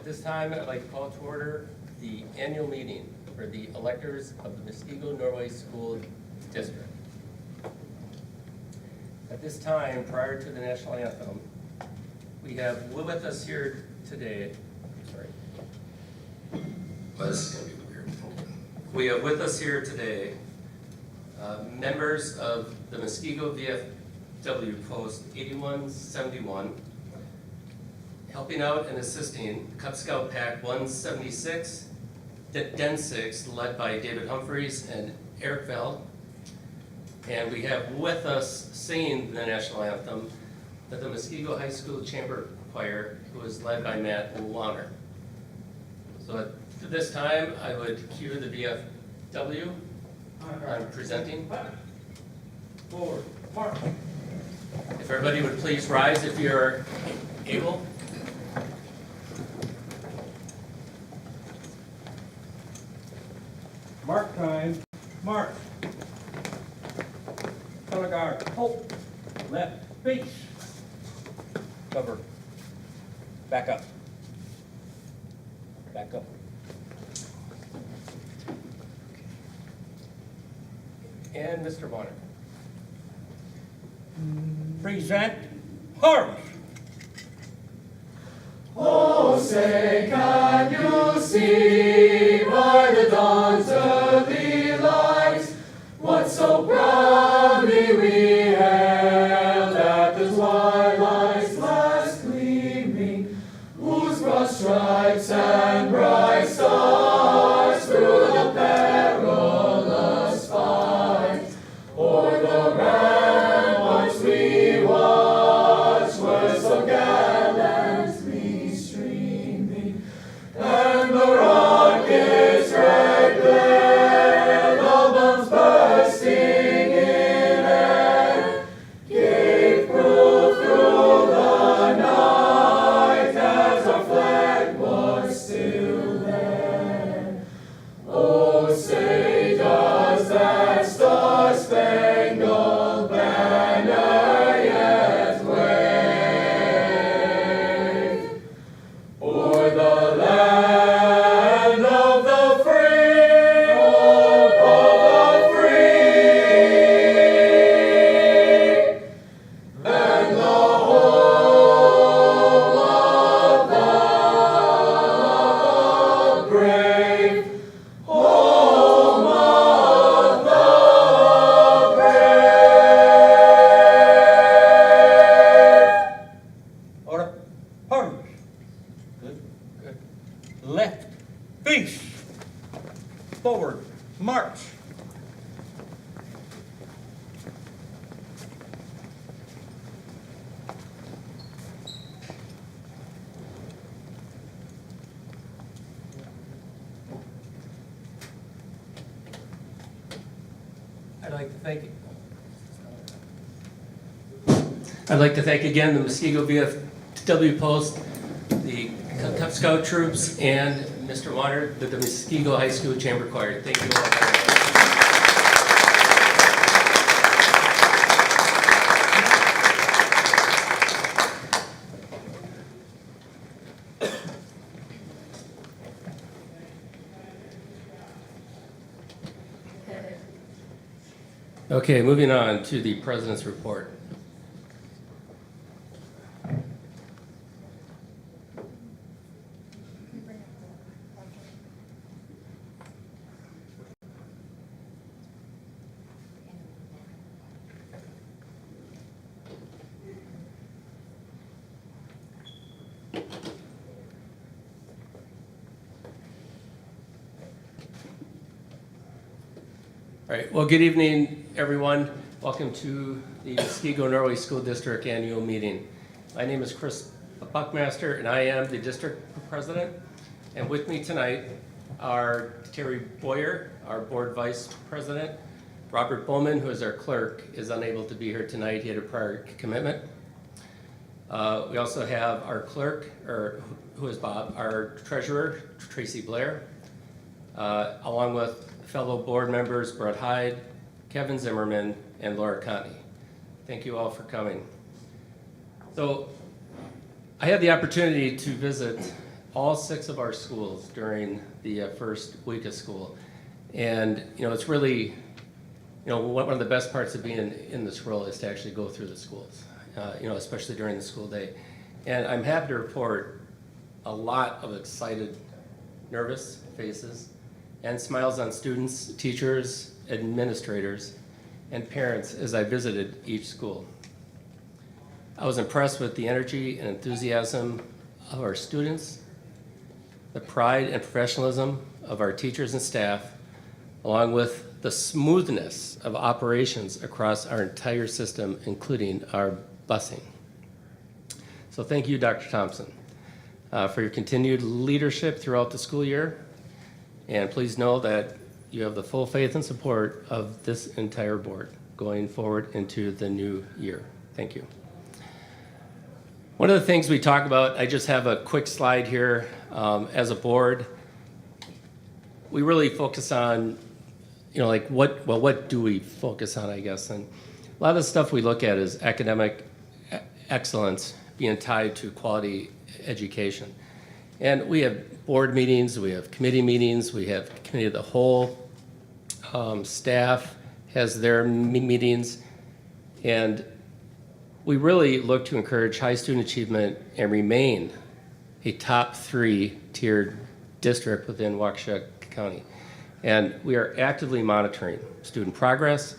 this time, I'd like to call to order the annual meeting for the electors of the Muskego Norway School District. At this time, prior to the national anthem, we have with us here today, we have with us here today members of the Muskego VFW Post 8171, helping out and assisting Cub Scout Pack 176, Den 6, led by David Humphreys and Eric Veld. And we have with us singing the national anthem the Muskego High School Chamber Choir, who is led by Matt Launer. So at this time, I would cue the VFW. I'm presenting. Forward, march. If everybody would please rise if you're able. Mark time, march. Color guard, halt. Left, face. Cover. Back up. Back up. And Mr. Bonner. Present, horse. Oh, say, can you see by the dawn's early light what so proudly we hailed at the twilight's last gleaming, whose broad stripes and bright stars through the perilous fight o'er the ramparts we watched were so gallantly streaming, and the rocket's red glare, the bombs bursting in air, gave proof through the night as our flag was still there. Oh, say does that star-spangled banner yet wave o'er the land of the free, of the free, and the home of the brave, home of the brave. Order, horse. Good, good. Left, face. Forward, march. I'd like to thank again the Muskego VFW Post, the Cub Scout troops, and Mr. Warner, the Muskego High School Chamber Choir. Thank you all very much. Okay, moving on to the President's report. All right, well, good evening, everyone. Welcome to the Muskego Norway School District Annual Meeting. My name is Chris Buckmaster, and I am the District President. And with me tonight are Terry Boyer, our Board Vice President. Robert Bowman, who is our clerk, is unable to be here tonight. He had a prior commitment. We also have our clerk, or who is Bob, our treasurer, Tracy Blair, along with fellow board members Brett Hyde, Kevin Zimmerman, and Laura Conti. Thank you all for coming. So I had the opportunity to visit all 6 of our schools during the first week of school. And, it's really, one of the best parts of being in this role is to actually go through the schools, especially during the school day. And I'm happy to report a lot of excited, nervous faces and smiles on students, teachers, administrators, and parents as I visited each school. I was impressed with the energy and enthusiasm of our students, the pride and professionalism of our teachers and staff, along with the smoothness of operations across our entire system, including our busing. So thank you, Dr. Thompson, for your continued leadership throughout the school year. And please know that you have the full faith and support of this entire board going forward into the new year. Thank you. One of the things we talk about, I just have a quick slide here. As a board, we really focus on, what do we focus on, I guess? And a lot of the stuff we look at is academic excellence being tied to quality education. And we have board meetings, we have committee meetings, we have committee of the whole. Staff has their meetings, and we really look to encourage high student achievement and remain a top 3 tiered district within Waukesha County. And we are actively monitoring student progress,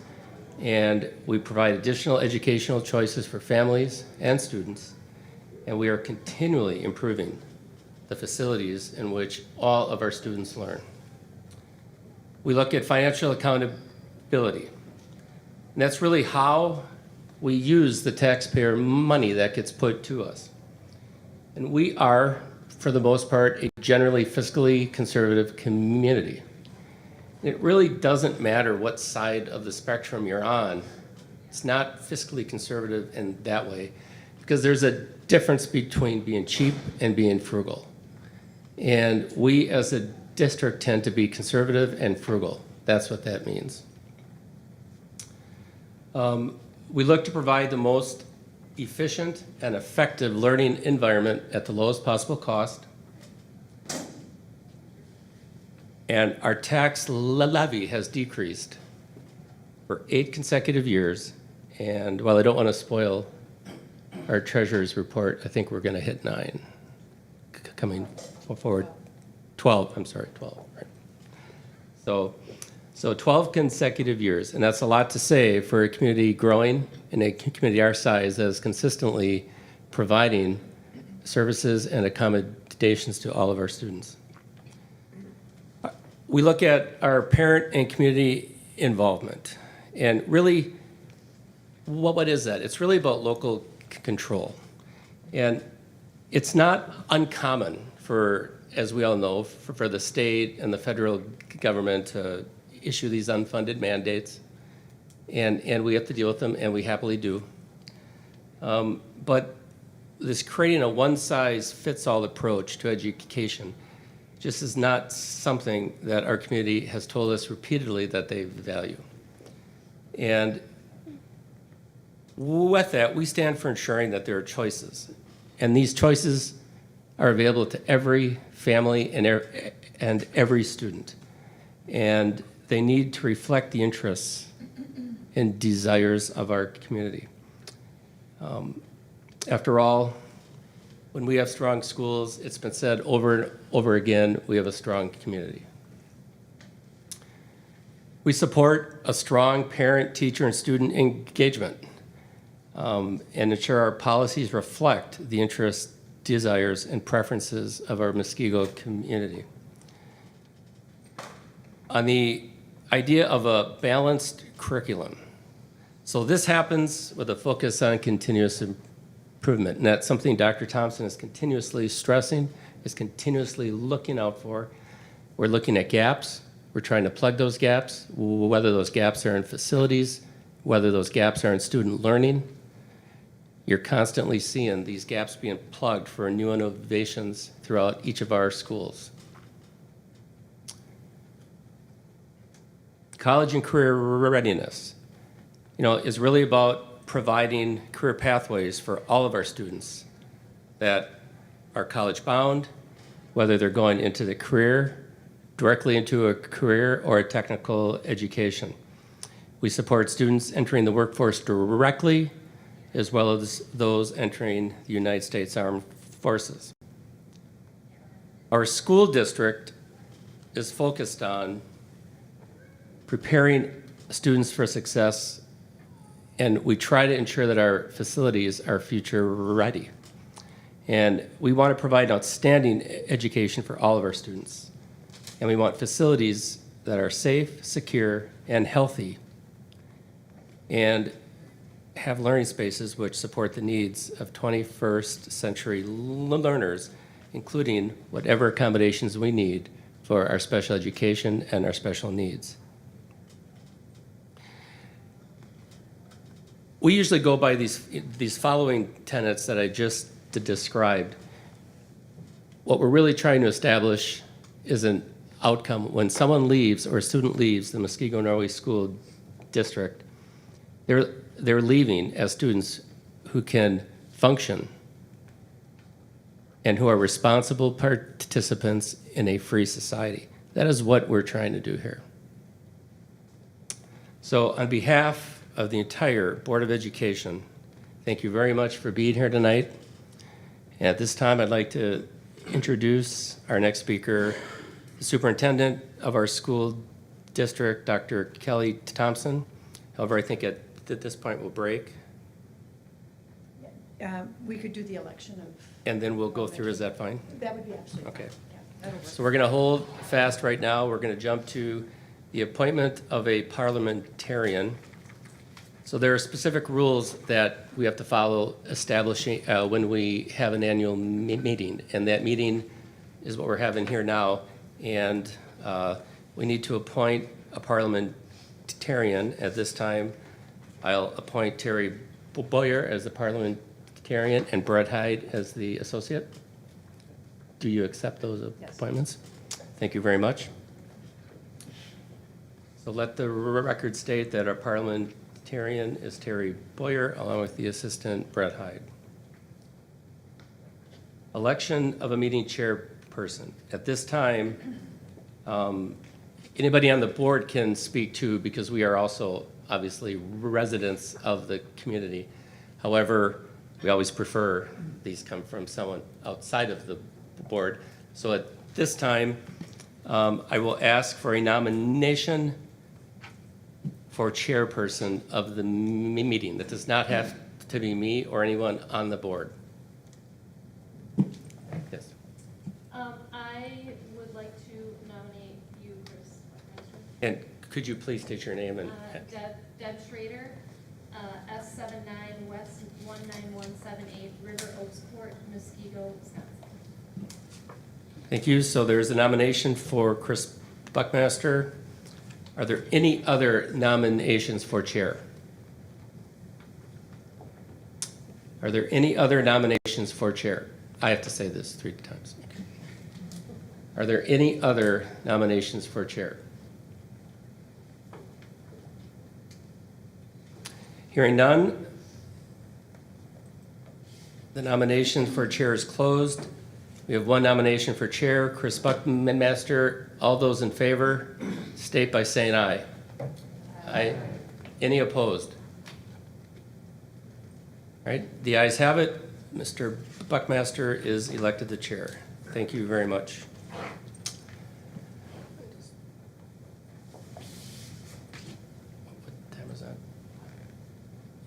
and we provide additional educational choices for families and students, and we are continually improving the facilities in which all of our students learn. We look at financial accountability, and that's really how we use the taxpayer money that gets put to us. And we are, for the most part, a generally fiscally conservative community. It really doesn't matter what side of the spectrum you're on. It's not fiscally conservative in that way, because there's a difference between being cheap and being frugal. And we as a district tend to be conservative and frugal. That's what that means. We look to provide the most efficient and effective learning environment at the lowest possible cost. And our tax levy has decreased for 8 consecutive years. And while I don't want to spoil our treasurer's report, I think we're going to hit 9 coming forward. 12, I'm sorry, 12. Right. So 12 consecutive years, and that's a lot to say for a community growing and a community our size that is consistently providing services and accommodations to all of our students. We look at our parent and community involvement, and really, what is that? It's really about local control. And it's not uncommon for, as we all know, for the state and the federal government to issue these unfunded mandates, and we have to deal with them, and we happily do. But this creating a one-size-fits-all approach to education just is not something that our community has told us repeatedly that they value. And with that, we stand for ensuring that there are choices, and these choices are available to every family and every student. And they need to reflect the interests and desires of our community. After all, when we have strong schools, it's been said over and over again, we have a strong community. We support a strong parent, teacher, and student engagement, and ensure our policies reflect the interests, desires, and preferences of our Muskego community. On the idea of a balanced curriculum. So this happens with a focus on continuous improvement, and that's something Dr. Thompson is continuously stressing, is continuously looking out for. We're looking at gaps. We're trying to plug those gaps, whether those gaps are in facilities, whether those gaps are in student learning. You're constantly seeing these gaps being plugged for new innovations throughout each of our schools. College and career readiness, is really about providing career pathways for all of our students that are college bound, whether they're going into the career, directly into a career or a technical education. We support students entering the workforce directly, as well as those entering the United States Armed Forces. Our school district is focused on preparing students for success, and we try to ensure that our facilities are future ready. And we want to provide outstanding education for all of our students. And we want facilities that are safe, secure, and healthy, and have learning spaces which support the needs of 21st century learners, including whatever accommodations we need for our special education and our special needs. We usually go by these following tenets that I just described. What we're really trying to establish is an outcome. When someone leaves or a student leaves the Muskego-Norway School District, they're leaving as students who can function and who are responsible participants in a free society. That is what we're trying to do here. So on behalf of the entire Board of Education, thank you very much for being here tonight. And at this time, I'd like to introduce our next speaker, the superintendent of our school district, Dr. Kelly Thompson. However, I think at this point we'll break, We could do the election of, and then we'll go through. Is that fine? that would be absolutely fine. Okay. Yeah, that'll work. So we're going to hold fast right now. We're going to jump to the appointment of a parliamentarian. So there are specific rules that we have to follow establishing when we have an annual meeting, and that meeting is what we're having here now. And we need to appoint a parliamentarian. At this time, I'll appoint Terry Boyer as the parliamentarian and Brett Hyde as the associate. Do you accept those Yes. appointments? Thank you very much. So let the record state that our parliamentarian is Terry Boyer, along with the assistant Brett Hyde. Election of a meeting chairperson. At this time, anybody on the board can speak too, because we are also obviously residents of the community. However, we always prefer these come from someone outside of the board. So at this time, I will ask for a nomination for chairperson of the meeting. That does not have to be me or anyone on the board. Yes. I would like to nominate you, Chris Buckminster. And could you please state your name and, Deb Schrader, S79 West 19178, River Oaks Court, Muskego, Wisconsin. thank you. So there's a nomination for Chris Buckmaster. Are there any other nominations for chair? Are there any other nominations for chair? I have to say this 3 times. Are there any other nominations for chair? Hearing none, the nomination for chair is closed. We have one nomination for chair, Chris Buckmaster. All those in favor, state by saying aye. Aye. Any opposed? All right, the ayes have it. Mr. Buckmaster is elected the chair. Thank you very much. What time is that?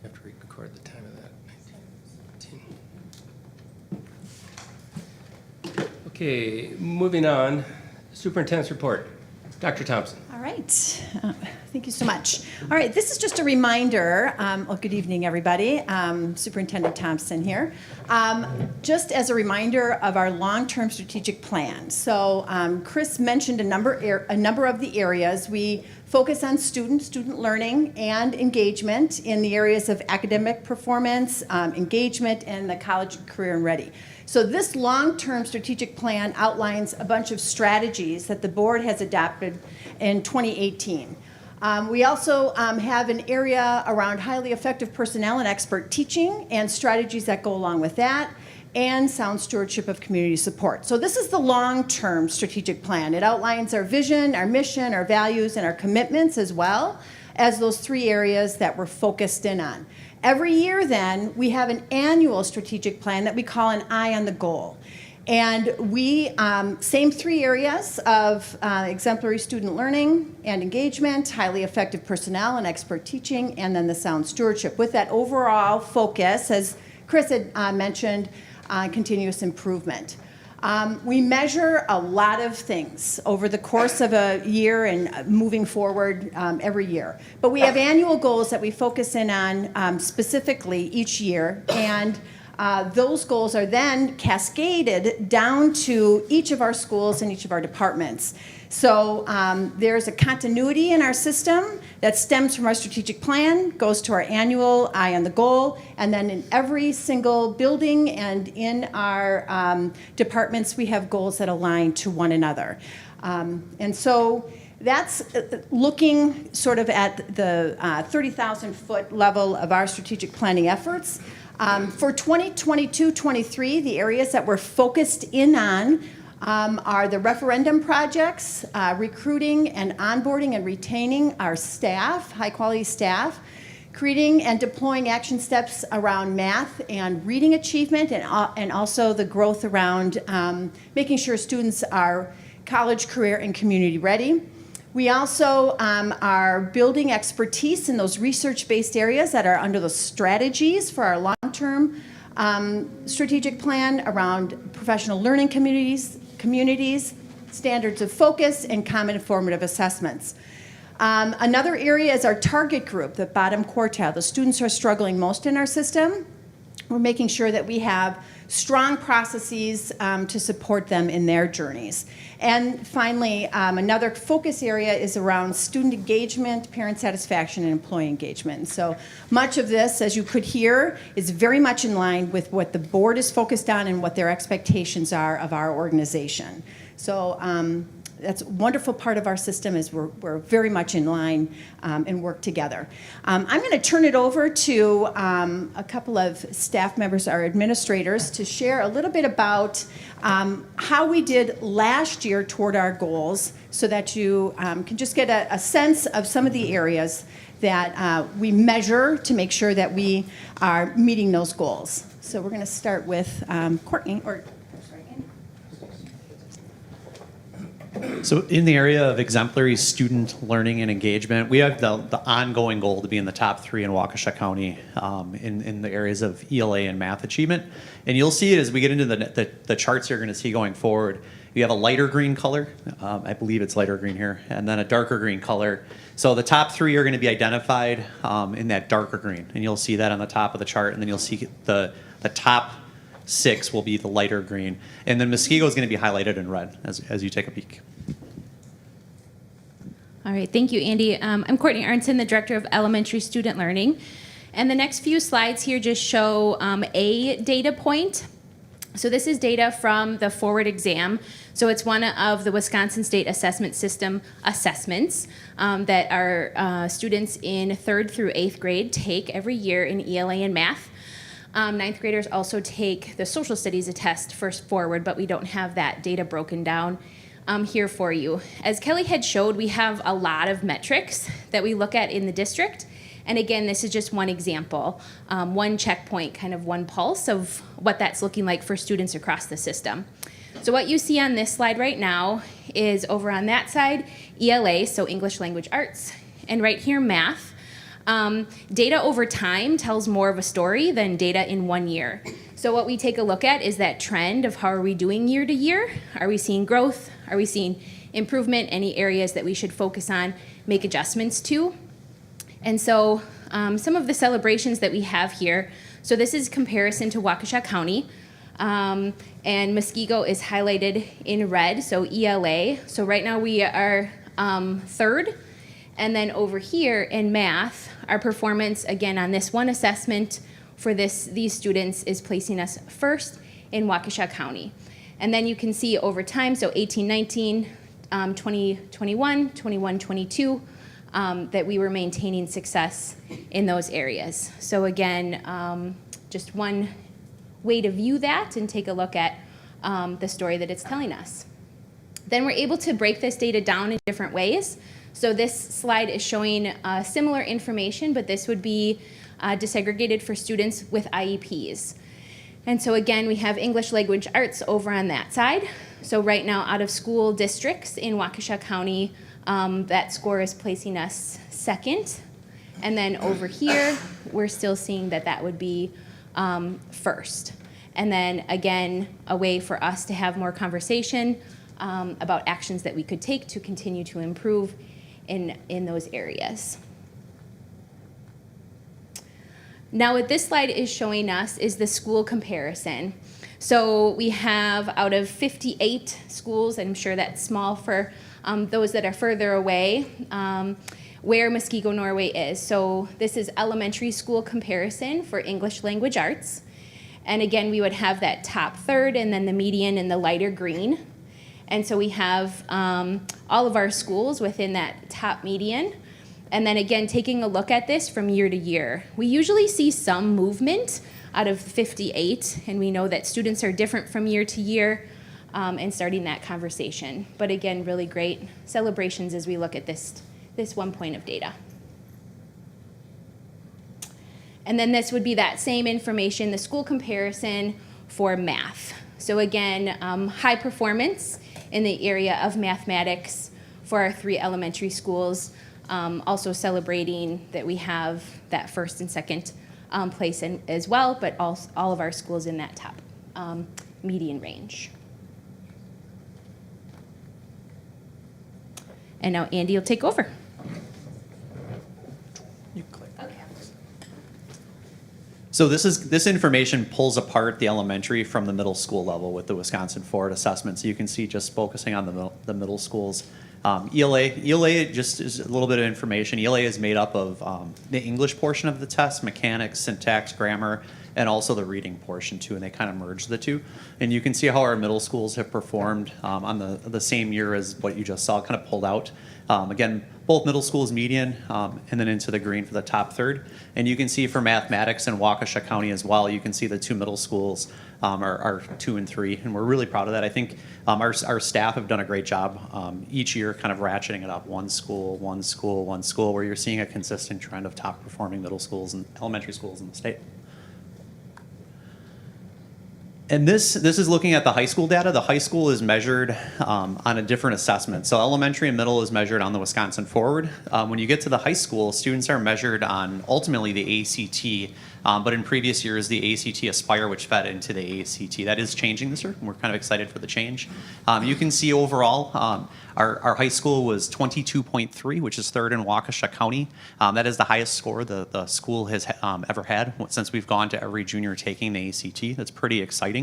You have to record the time of that. 19. Okay, moving on. Superintendent's report. Dr. Thompson. All right. Thank you so much. All right, this is just a reminder. Well, good evening, everybody. Superintendent Thompson here. Just as a reminder of our long-term strategic plan. So Chris mentioned a number of the areas. We focus on student learning and engagement in the areas of academic performance, engagement, and the college career and ready. So this long-term strategic plan outlines a bunch of strategies that the board has adopted in 2018. We also have an area around highly effective personnel and expert teaching and strategies that go along with that. and sound stewardship of community support. So this is the long-term strategic plan. It outlines our vision, our mission, our values, and our commitments, as well as those 3 areas that we're focused in on. Every year then, we have an annual strategic plan that we call an Eye on the Goal. And we, same 3 areas of exemplary student learning and engagement, highly effective personnel and expert teaching, and then the sound stewardship, with that overall focus, as Chris had mentioned, continuous improvement. We measure a lot of things over the course of a year and moving forward every year. But we have annual goals that we focus in on specifically each year, and those goals are then cascaded down to each of our schools and each of our departments. So there's a continuity in our system that stems from our strategic plan, goes to our annual Eye on the Goal, and then in every single building and in our departments, we have goals that align to one another. And so that's looking sort of at the 30,000-foot level of our strategic planning efforts. For 2022-23, the areas that we're focused in on are the referendum projects, recruiting and onboarding and retaining our staff, high-quality staff, creating and deploying action steps around math and reading achievement, and also the growth around making sure students are college, career, and community ready. We also are building expertise in those research-based areas that are under the strategies for our long-term strategic plan around professional learning communities, standards of focus, and common formative assessments. Another area is our target group, the bottom quartile, the students who are struggling most in our system. We're making sure that we have strong processes to support them in their journeys. And finally, another focus area is around student engagement, parent satisfaction, and employee engagement. And so much of this, as you could hear, is very much in line with what the board is focused on and what their expectations are of our organization. So that's a wonderful part of our system, is we're very much in line and work together. I'm going to turn it over to a couple of staff members, our administrators, to share a little bit about how we did last year toward our goals, so that you can just get a sense of some of the areas that we measure to make sure that we are meeting those goals. So we're going to start with Courtney, or sorry, Andy. So in the area of exemplary student learning and engagement, we have the ongoing goal to be in the top 3 in Waukesha County in the areas of ELA and math achievement. And you'll see it as we get into the charts you're going to see going forward. We have a lighter green color, I believe it's lighter green here, and then a darker green color. So the top 3 are going to be identified in that darker green, and you'll see that on the top of the chart, and then you'll see the top 6 will be the lighter green. And then Muskego is going to be highlighted in red as you take a peek. All right, thank you, Andy. I'm Courtney Arnson, the Director of Elementary Student Learning. And the next few slides here just show a data point. So this is data from the Forward exam. So it's one of the Wisconsin State Assessment System assessments that our students in 3rd through 8th grade take every year in ELA and math. 9th graders also take the social studies test for Forward, but we don't have that data broken down here for you. As Kelly had showed, we have a lot of metrics that we look at in the district. And again, this is just one example, one checkpoint, kind of one pulse of what that's looking like for students across the system. So what you see on this slide right now is over on that side, ELA, so English Language Arts, and right here, math. Data over time tells more of a story than data in 1 year. So what we take a look at is that trend of how are we doing year to year? Are we seeing growth? Are we seeing improvement? Any areas that we should focus on, make adjustments to? And so some of the celebrations that we have here, so this is comparison to Waukesha County, and Muskego is highlighted in red, so ELA. So right now we are 3rd, and then over here in math, our performance, again, on this one assessment for these students is placing us 1st in Waukesha County. And then you can see over time, so 18-19, 2021, 21-22, that we were maintaining success in those areas. So again, just one way to view that and take a look at the story that it's telling us. Then we're able to break this data down in different ways. So this slide is showing similar information, but this would be disaggregated for students with IEPs. And so again, we have English language arts over on that side. So right now, out of school districts in Waukesha County, that score is placing us second. And then over here, we're still seeing that that would be first. And then again, a way for us to have more conversation about actions that we could take to continue to improve in those areas. Now what this slide is showing us is the school comparison. So we have out of 58 schools, and I'm sure that's small for those that are further away, where Muskego, Norway is. So this is elementary school comparison for English language arts. And again, we would have that top third and then the median in the lighter green. And so we have all of our schools within that top median. And then again, taking a look at this from year to year. We usually see some movement out of 58, and we know that students are different from year to year, and starting that conversation. But again, really great celebrations as we look at this one point of data. And then this would be that same information, the school comparison for math. So again, high performance in the area of mathematics for our 3 elementary schools. Also celebrating that we have that first and second place as well, but all of our schools in that top median range. And now Andy will take over. So this information pulls apart the elementary from the middle school level with the Wisconsin Forward Assessment. So you can see just focusing on the middle schools. ELA just is a little bit of information. ELA is made up of the English portion of the test, mechanics, syntax, grammar, and also the reading portion too, and they kind of merge the two. And you can see how our middle schools have performed on the same year as what you just saw, kind of pulled out. Again, both middle schools median, and then into the green for the top third. And you can see for mathematics in Waukesha County as well, you can see the 2 middle schools are 2 and 3, and we're really proud of that. I think our staff have done a great job each year kind of ratcheting it up, one school, where you're seeing a consistent trend of top performing middle schools and elementary schools in the state. And this is looking at the high school data. The high school is measured on a different assessment. So elementary and middle is measured on the Wisconsin Forward. When you get to the high school, students are measured on ultimately the ACT, but in previous years, the ACT Aspire, which fed into the ACT. That is changing this year, and we're kind of excited for the change. You can see overall, our high school was 22.3, which is 3rd in Waukesha County. That is the highest score the school has ever had since we've gone to every junior taking the ACT. That's pretty exciting.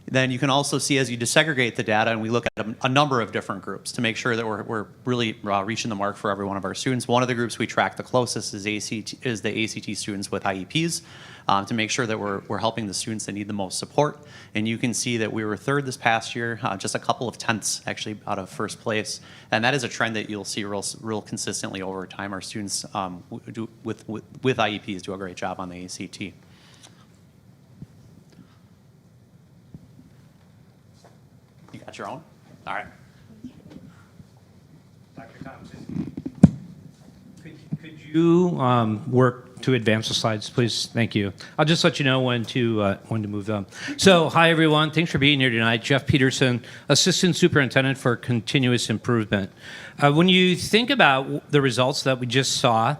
Then you can also see as you desegregate the data, and we look at a number of different groups to make sure that we're really reaching the mark for every one of our students. One of the groups we track the closest is the ACT students with IEPs to make sure that we're helping the students that need the most support. And you can see that we were 3rd this past year, just a couple of tenths actually out of 1st place. And that is a trend that you'll see real consistently over time. Our students with IEPs do a great job on the ACT. You got your own? All right. Dr. Thompson, could you work to advance the slides, please? Thank you. I'll just let you know when to move them. So, hi everyone. Thanks for being here tonight. Jeff Peterson, Assistant Superintendent for Continuous Improvement. When you think about the results that we just saw,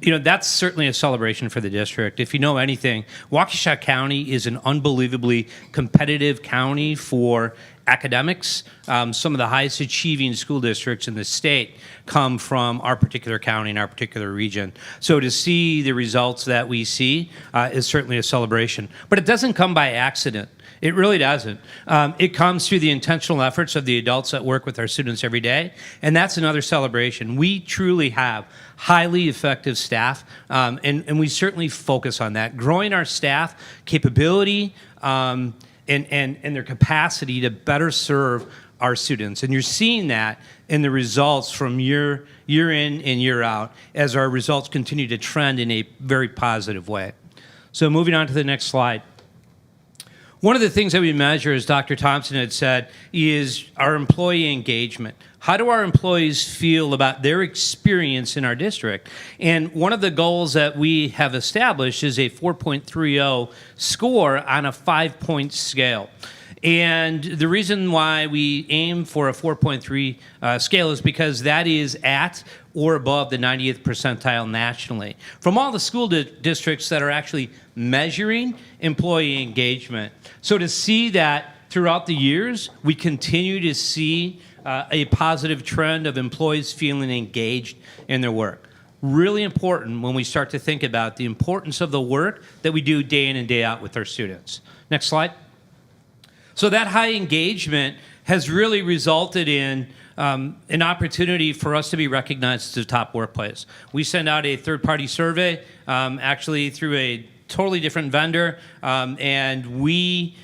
that's certainly a celebration for the district. If you know anything, Waukesha County is an unbelievably competitive county for academics. Some of the highest achieving school districts in the state come from our particular county and our particular region. So to see the results that we see is certainly a celebration. But it doesn't come by accident. It really doesn't. It comes through the intentional efforts of the adults that work with our students every day, and that's another celebration. We truly have highly effective staff, and we certainly focus on that. Growing our staff capability and their capacity to better serve our students. And you're seeing that in the results from year in and year out as our results continue to trend in a very positive way. So moving on to the next slide. One of the things that we measure, as Dr. Thompson had said, is our employee engagement. How do our employees feel about their experience in our district? And one of the goals that we have established is a 4.30 score on a 5-point scale. And the reason why we aim for a 4.3 scale is because that is at or above the 90th percentile nationally. From all the school districts that are actually measuring employee engagement. So to see that throughout the years, we continue to see a positive trend of employees feeling engaged in their work. Really important when we start to think about the importance of the work that we do day in and day out with our students. Next slide. So that high engagement has really resulted in an opportunity for us to be recognized as a top workplace. We send out a third-party survey, actually through a totally different vendor, and we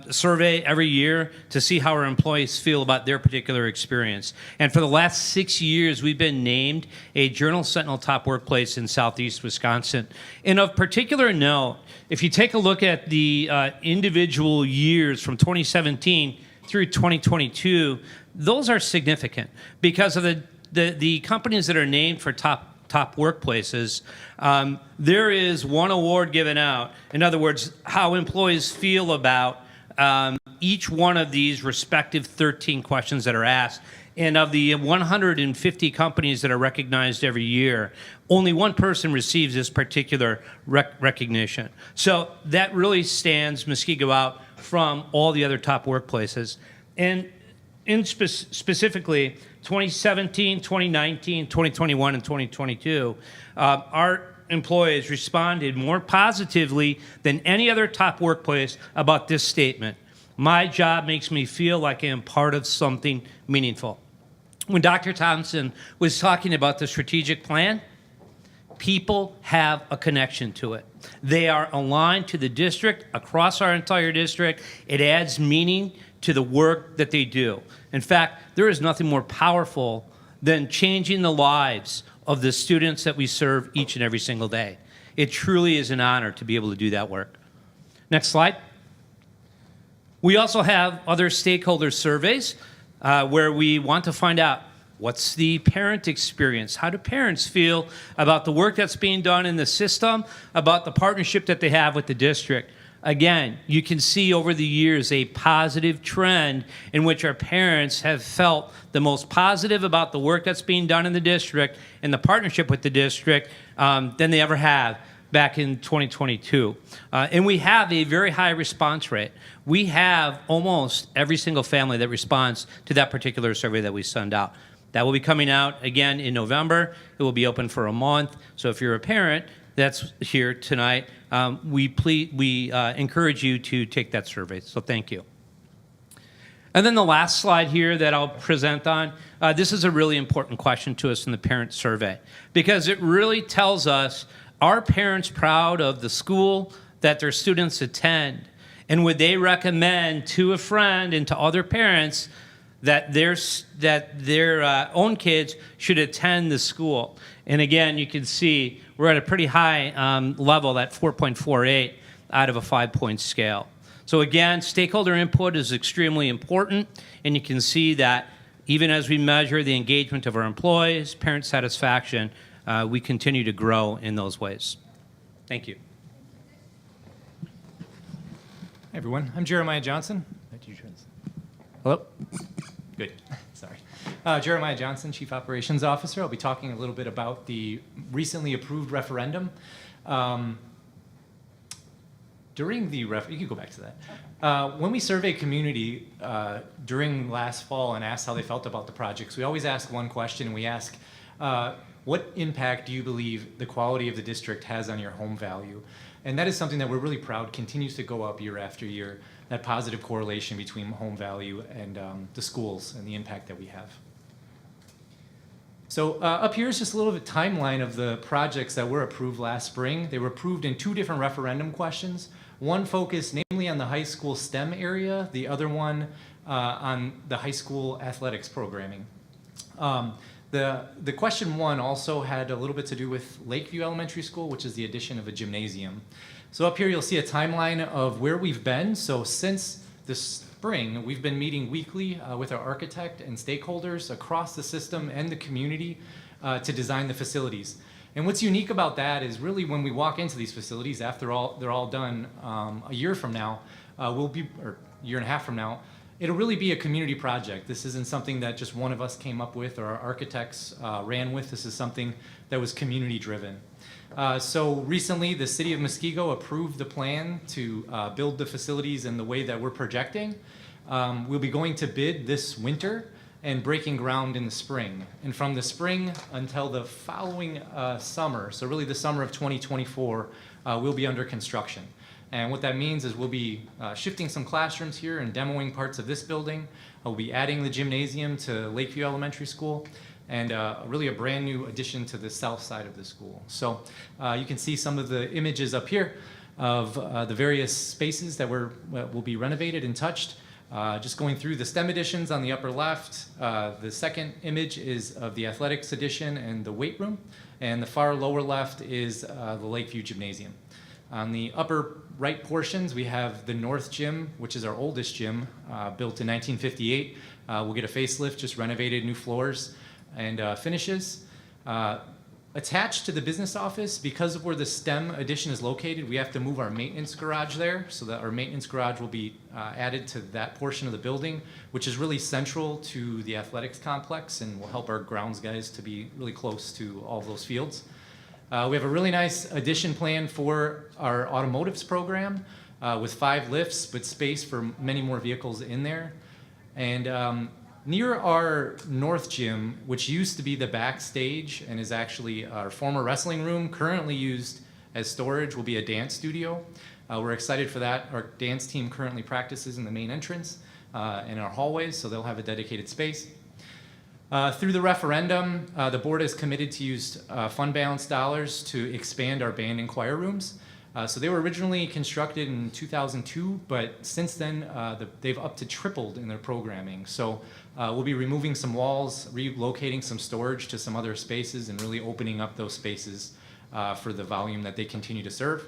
survey every year to see how our employees feel about their particular experience. And for the last 6 years, we've been named a Journal Sentinel Top Workplace in Southeast Wisconsin. And of particular note, if you take a look at the individual years from 2017 through 2022, those are significant because of the companies that are named for top workplaces. There is one award given out. In other words, how employees feel about each one of these respective 13 questions that are asked. And of the 150 companies that are recognized every year, only one person receives this particular recognition. So that really stands Muskego out from all the other top workplaces. And specifically, 2017, 2019, 2021, and 2022, our employees responded more positively than any other top workplace about this statement. My job makes me feel like I am part of something meaningful. When Dr. Thompson was talking about the strategic plan, people have a connection to it. They are aligned to the district, across our entire district. It adds meaning to the work that they do. In fact, there is nothing more powerful than changing the lives of the students that we serve each and every single day. It truly is an honor to be able to do that work. Next slide. We also have other stakeholder surveys where we want to find out what's the parent experience? How do parents feel about the work that's being done in the system, about the partnership that they have with the district? Again, you can see over the years a positive trend in which our parents have felt the most positive about the work that's being done in the district and the partnership with the district than they ever have back in 2022. And we have a very high response rate. We have almost every single family that responds to that particular survey that we send out. That will be coming out again in November. It will be open for a month. So if you're a parent that's here tonight, we encourage you to take that survey. So thank you. And then the last slide here that I'll present on, this is a really important question to us in the parent survey because it really tells us, are parents proud of the school that their students attend? And would they recommend to a friend and to other parents that their own kids should attend the school? And again, you can see we're at a pretty high level, at 4.48 out of a 5-point scale. So again, stakeholder input is extremely important, and you can see that even as we measure the engagement of our employees, parent satisfaction, we continue to grow in those ways. Thank you. Hey everyone, I'm Jeremiah Johnson. Hello? Good, sorry. Jeremiah Johnson, Chief Operations Officer. I'll be talking a little bit about the recently approved referendum. During the you can go back to that. When we survey community during last fall and asked how they felt about the projects, we always ask one question. We ask, what impact do you believe the quality of the district has on your home value? And that is something that we're really proud continues to go up year after year, that positive correlation between home value and the schools and the impact that we have. So up here is just a little bit timeline of the projects that were approved last spring. They were approved in 2 different referendum questions. One focused namely on the high school STEM area, the other one on the high school athletics programming. The question one also had a little bit to do with Lakeview Elementary School, which is the addition of a gymnasium. So up here you'll see a timeline of where we've been. So since the spring, we've been meeting weekly with our architect and stakeholders across the system and the community to design the facilities. And what's unique about that is really when we walk into these facilities, after they're all done a year from now, or a year and a half from now, it'll really be a community project. This isn't something that just one of us came up with or our architects ran with. This is something that was community driven. So recently, the city of Muskego approved the plan to build the facilities in the way that we're projecting. We'll be going to bid this winter and breaking ground in the spring. And from the spring until the following summer, so really the summer of 2024, we'll be under construction. And what that means is we'll be shifting some classrooms here and demoing parts of this building. We'll be adding the gymnasium to Lakeview Elementary School, and really a brand new addition to the south side of the school. So you can see some of the images up here of the various spaces that will be renovated and touched. Just going through the STEM additions on the upper left. The second image is of the athletics addition and the weight room. And the far lower left is the Lakeview Gymnasium. On the upper right portions, we have the North Gym, which is our oldest gym, built in 1958. We'll get a facelift, just renovated, new floors and finishes. Attached to the business office, because of where the STEM addition is located, we have to move our maintenance garage there, so that our maintenance garage will be added to that portion of the building, which is really central to the athletics complex and will help our grounds guys to be really close to all of those fields. We have a really nice addition plan for our automotives program with 5 lifts, but space for many more vehicles in there. And near our North Gym, which used to be the backstage and is actually our former wrestling room, currently used as storage, will be a dance studio. We're excited for that. Our dance team currently practices in the main entrance in our hallways, so they'll have a dedicated space. Through the referendum, the board is committed to use fund balance dollars to expand our band and choir rooms. So they were originally constructed in 2002, but since then they've up to tripled in their programming. So we'll be removing some walls, relocating some storage to some other spaces, and really opening up those spaces for the volume that they continue to serve.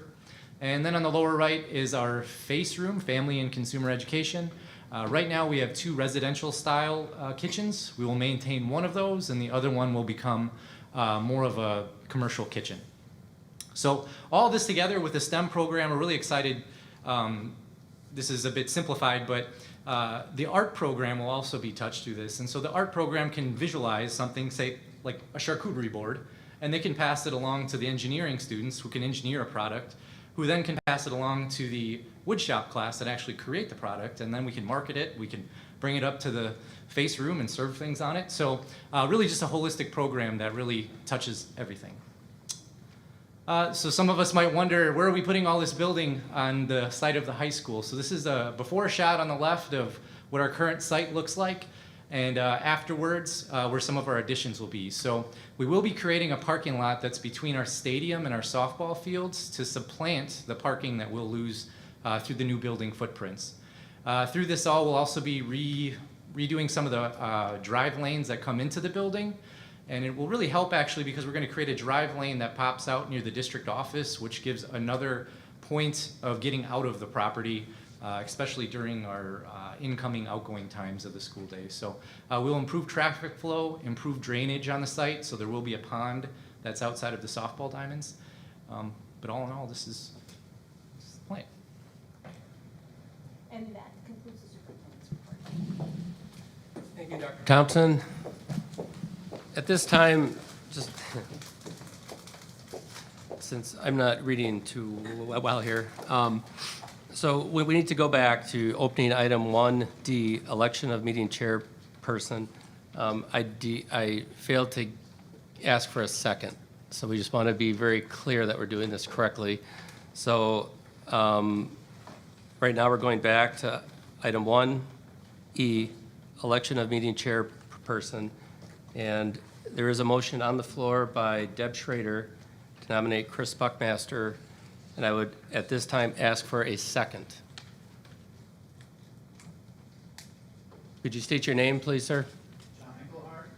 And then on the lower right is our FACE room, Family and Consumer Education. Right now we have 2 residential style kitchens. We will maintain one of those, and the other one will become more of a commercial kitchen. So all this together with the STEM program, we're really excited. This is a bit simplified, but the art program will also be touched through this. And so the art program can visualize something, say, like a charcuterie board, and they can pass it along to the engineering students who can engineer a product, who then can pass it along to the woodshop class that actually create the product, and then we can market it, we can bring it up to the FACE room and serve things on it. So really just a holistic program that really touches everything. So some of us might wonder, where are we putting all this building on the site of the high school? So this is a before shot on the left of what our current site looks like, and afterwards where some of our additions will be. So we will be creating a parking lot that's between our stadium and our softball fields to supplant the parking that we'll lose through the new building footprints. Through this all, we'll also be redoing some of the drive lanes that come into the building. And it will really help actually because we're going to create a drive lane that pops out near the district office, which gives another point of getting out of the property, especially during our incoming, outgoing times of the school day. So we'll improve traffic flow, improve drainage on the site, so there will be a pond that's outside of the softball diamonds. But all in all, this is the plan. And that concludes the superintendent's report. Thank you, Dr. Thompson. At this time, just since I'm not reading too well here, so we need to go back to opening item 1D, election of meeting chairperson. I failed to ask for a second, so we just want to be very clear that we're doing this correctly. So right now we're going back to item 1E, election of meeting chairperson. And there is a motion on the floor by Deb Schrader to nominate Chris Buckmaster, and I would at this time ask for a second. Could you state your name, please, sir? John Engelhardt.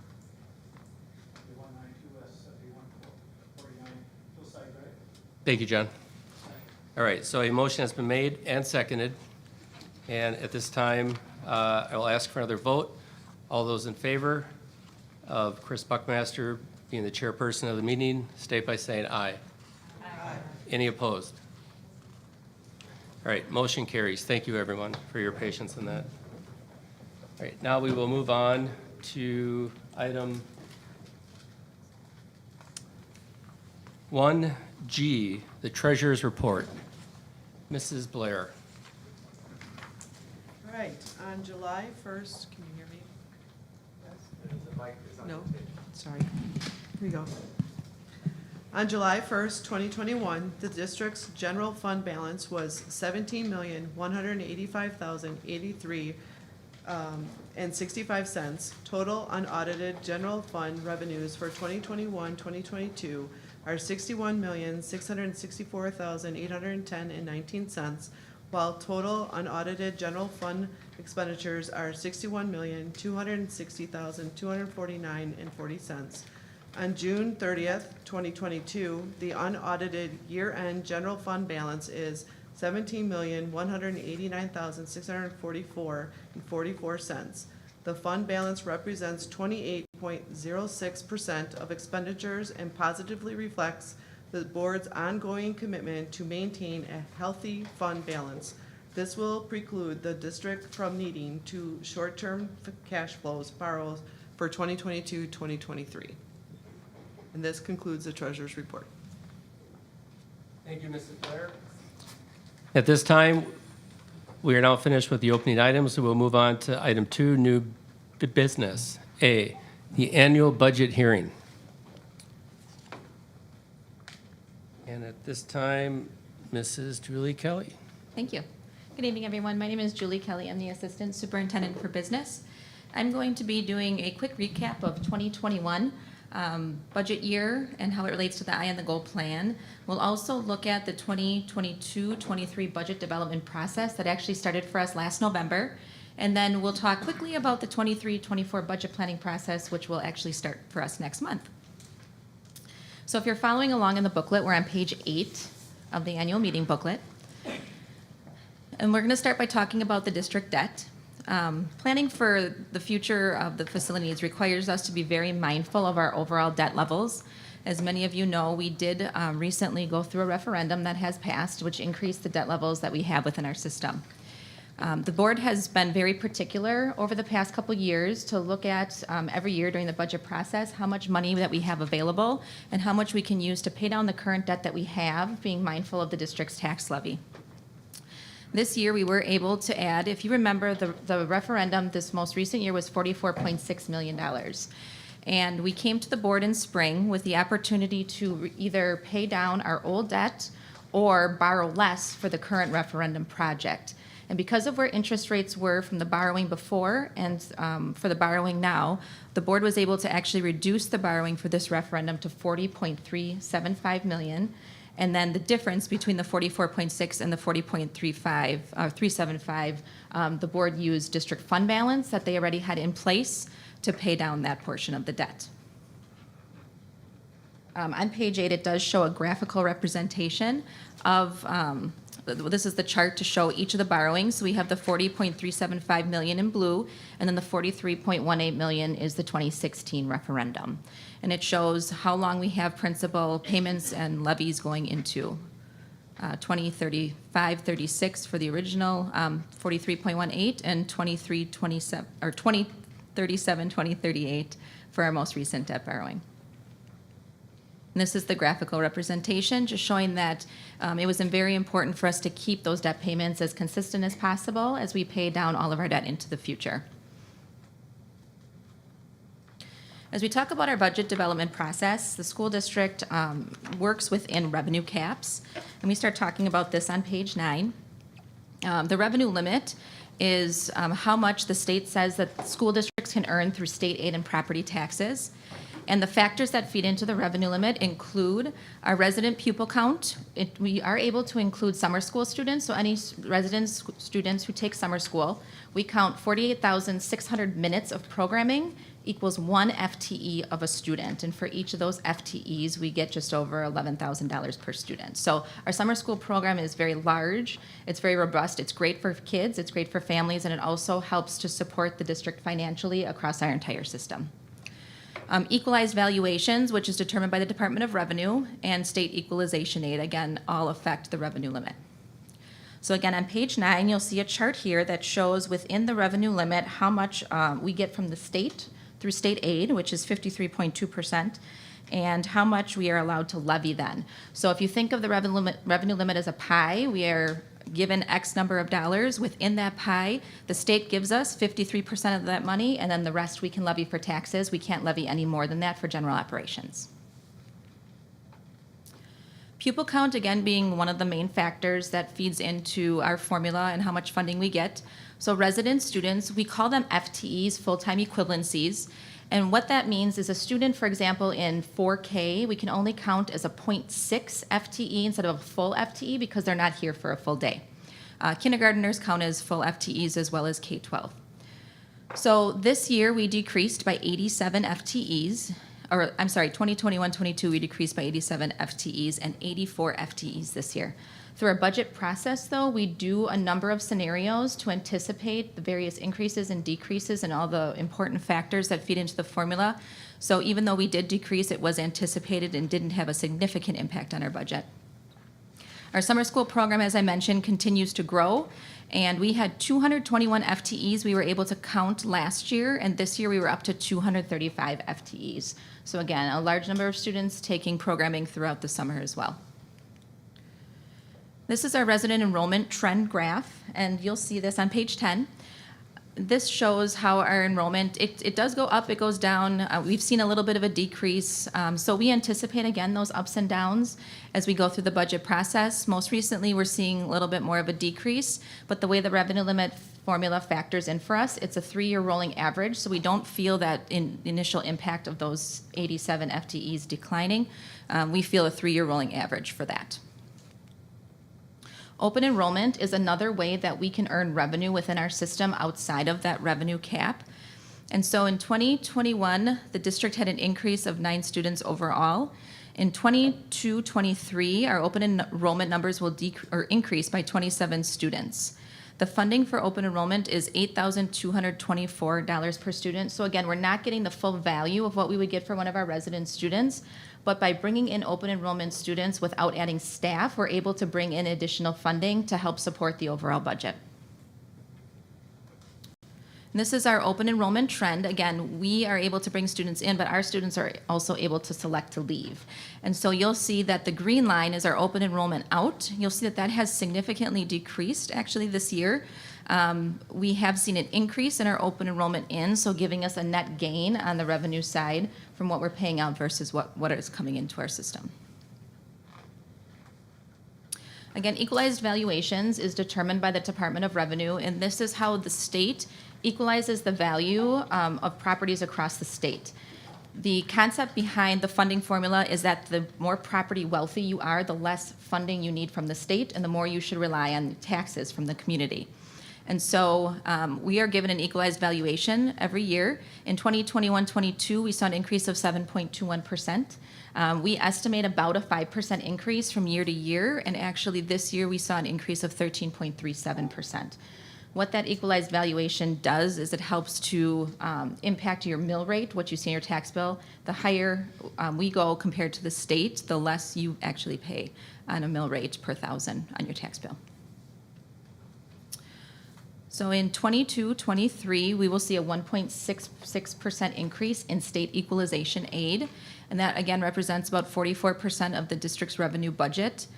Thank you, John. All right, so a motion has been made and seconded. And at this time, I will ask for another vote. All those in favor of Chris Buckmaster being the chairperson of the meeting, state by saying aye. Aye. Any opposed? All right, motion carries. Thank you, everyone, for your patience in that. All right, now we will move on to item 1G, the treasurer's report. Mrs. Blair. All right, on July 1st, can you hear me? No, sorry. Here we go. On July 1st, 2021, the district's general fund balance was $17,185,083 and 65 cents. Total unaudited general fund revenues for 2021-2022 are $61,664,810 and 19 cents, while total unaudited general fund expenditures are $61,260,249 and 40 cents. On June 30th, 2022, the unaudited year-end general fund balance is $17,189,644 and 44 cents. The fund balance represents 28.06% of expenditures and positively reflects the board's ongoing commitment to maintain a healthy fund balance. This will preclude the district from needing to short-term cash flows borrows for 2022-2023. And this concludes the treasurer's report. Thank you, Mrs. Blair. At this time, we are now finished with the opening items, so we'll move on to item 2, new business. A, the annual budget hearing. And at this time, Mrs. Julie Kelly. Thank you. Good evening, everyone. My name is Julie Kelly. I'm the Assistant Superintendent for Business. I'm going to be doing a quick recap of 2021 budget year and how it relates to the Eye on the Goal plan. We'll also look at the 2022-23 budget development process that actually started for us last November. And then we'll talk quickly about the 23-24 budget planning process, which will actually start for us next month. So if you're following along in the booklet, we're on page 8 of the annual meeting booklet. And we're going to start by talking about the district debt. Planning for the future of the facilities requires us to be very mindful of our overall debt levels. As many of you know, we did recently go through a referendum that has passed, which increased the debt levels that we have within our system. The board has been very particular over the past couple years to look at every year during the budget process how much money that we have available and how much we can use to pay down the current debt that we have, being mindful of the district's tax levy. This year, we were able to add, if you remember, the referendum this most recent year was $44.6 million. And we came to the board in spring with the opportunity to either pay down our old debt or borrow less for the current referendum project. And because of where interest rates were from the borrowing before and for the borrowing now, the board was able to actually reduce the borrowing for this referendum to $40.375 million. And then the difference between the 44.6 and the 375, the board used district fund balance that they already had in place to pay down that portion of the debt. On page 8, it does show a graphical representation of, this is the chart to show each of the borrowings. So we have the 40.375 million in blue, and then the 43.18 million is the 2016 referendum. And it shows how long we have principal payments and levies going into 2035, 36 for the original 43.18 and 2327 or 2037, 2038 for our most recent debt borrowing. And this is the graphical representation, just showing that it was very important for us to keep those debt payments as consistent as possible as we pay down all of our debt into the future. As we talk about our budget development process, the school district works within revenue caps, and we start talking about this on page 9. The revenue limit is how much the state says that school districts can earn through state aid and property taxes. And the factors that feed into the revenue limit include our resident pupil count. We are able to include summer school students, so any students who take summer school. We count 48,600 minutes of programming equals 1 FTE of a student. And for each of those FTEs, we get just over $11,000 per student. So our summer school program is very large. It's very robust. It's great for kids. It's great for families. And it also helps to support the district financially across our entire system. Equalized valuations, which is determined by the Department of Revenue, and state equalization aid, again, all affect the revenue limit. So again, on page 9, you'll see a chart here that shows within the revenue limit how much we get from the state through state aid, which is 53.2%, and how much we are allowed to levy then. So if you think of the revenue limit as a pie, we are given X number of dollars. Within that pie, the state gives us 53% of that money, and then the rest we can levy for taxes. We can't levy any more than that for general operations. Pupil count, again, being one of the main factors that feeds into our formula and how much funding we get. So resident students, we call them FTEs, full-time equivalencies. And what that means is a student, for example, in 4K, we can only count as a 0.6 FTE instead of a full FTE because they're not here for a full day. Kindergarteners count as full FTEs as well as K-12. So this year we decreased by 87 FTEs. Or I'm sorry, 2021-22, we decreased by 87 FTEs and 84 FTEs this year. Through our budget process, though, we do a number of scenarios to anticipate the various increases and decreases and all the important factors that feed into the formula. So even though we did decrease, it was anticipated and didn't have a significant impact on our budget. Our summer school program, as I mentioned, continues to grow. And we had 221 FTEs we were able to count last year, and this year we were up to 235 FTEs. So again, a large number of students taking programming throughout the summer as well. This is our resident enrollment trend graph, and you'll see this on page 10. This shows how our enrollment, it does go up, it goes down. We've seen a little bit of a decrease. So we anticipate, again, those ups and downs as we go through the budget process. Most recently, we're seeing a little bit more of a decrease, but the way the revenue limit formula factors in for us, it's a 3-year rolling average, so we don't feel that initial impact of those 87 FTEs declining. We feel a 3-year rolling average for that. Open enrollment is another way that we can earn revenue within our system outside of that revenue cap. And so in 2021, the district had an increase of 9 students overall. In 22-23, our open enrollment numbers will increase by 27 students. The funding for open enrollment is $8,224 per student. So again, we're not getting the full value of what we would get for one of our resident students, but by bringing in open enrollment students without adding staff, we're able to bring in additional funding to help support the overall budget. And this is our open enrollment trend. Again, we are able to bring students in, but our students are also able to select to leave. And so you'll see that the green line is our open enrollment out. You'll see that that has significantly decreased actually this year. We have seen an increase in our open enrollment in, so giving us a net gain on the revenue side from what we're paying out versus what is coming into our system. Again, equalized valuations is determined by the Department of Revenue, and this is how the state equalizes the value of properties across the state. The concept behind the funding formula is that the more property wealthy you are, the less funding you need from the state, and the more you should rely on taxes from the community. And so we are given an equalized valuation every year. In 2021-22, we saw an increase of 7.21%. We estimate about a 5% increase from year to year, and actually this year we saw an increase of 13.37%. What that equalized valuation does is it helps to impact your mill rate, what you see in your tax bill. The higher we go compared to the state, the less you actually pay on a mill rate per thousand on your tax bill. So in 22-23, we will see a 1.66% increase in state equalization aid, and that again represents about 44% of the district's revenue budget.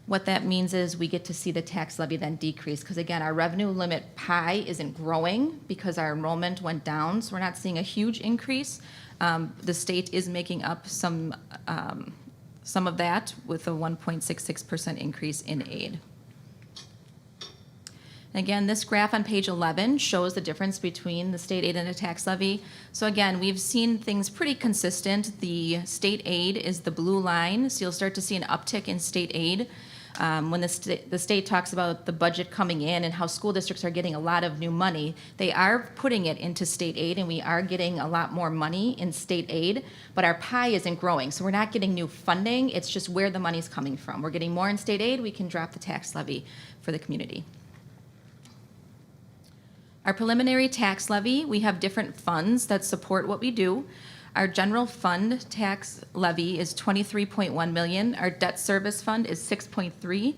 What that means is we get to see the tax levy then decrease, because again, our revenue limit pie isn't growing because our enrollment went down, so we're not seeing a huge increase. The state is making up some of that with a 1.66% increase in aid. Again, this graph on page 11 shows the difference between the state aid and the tax levy. So again, we've seen things pretty consistent. The state aid is the blue line, so you'll start to see an uptick in state aid. When the state talks about the budget coming in and how school districts are getting a lot of new money, they are putting it into state aid, and we are getting a lot more money in state aid, but our pie isn't growing. So we're not getting new funding. It's just where the money's coming from. We're getting more in state aid, we can drop the tax levy for the community. Our preliminary tax levy, we have different funds that support what we do. Our general fund tax levy is $23.1 million. Our debt service fund is $6.3.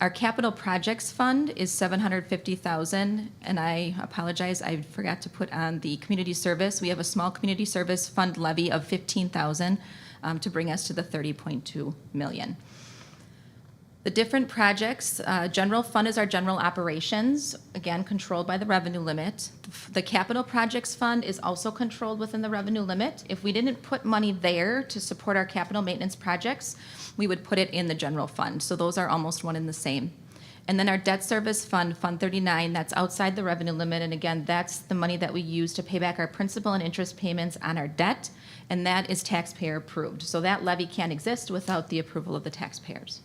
Our capital projects fund is $750,000. And I apologize, I forgot to put on the community service. We have a small community service fund levy of $15,000 to bring us to the $30.2 million. The different projects, general fund is our general operations, again, controlled by the revenue limit. The capital projects fund is also controlled within the revenue limit. If we didn't put money there to support our capital maintenance projects, we would put it in the general fund. So those are almost one and the same. And then our debt service fund, Fund 39, that's outside the revenue limit. And again, that's the money that we use to pay back our principal and interest payments on our debt. And that is taxpayer approved. So that levy can't exist without the approval of the taxpayers.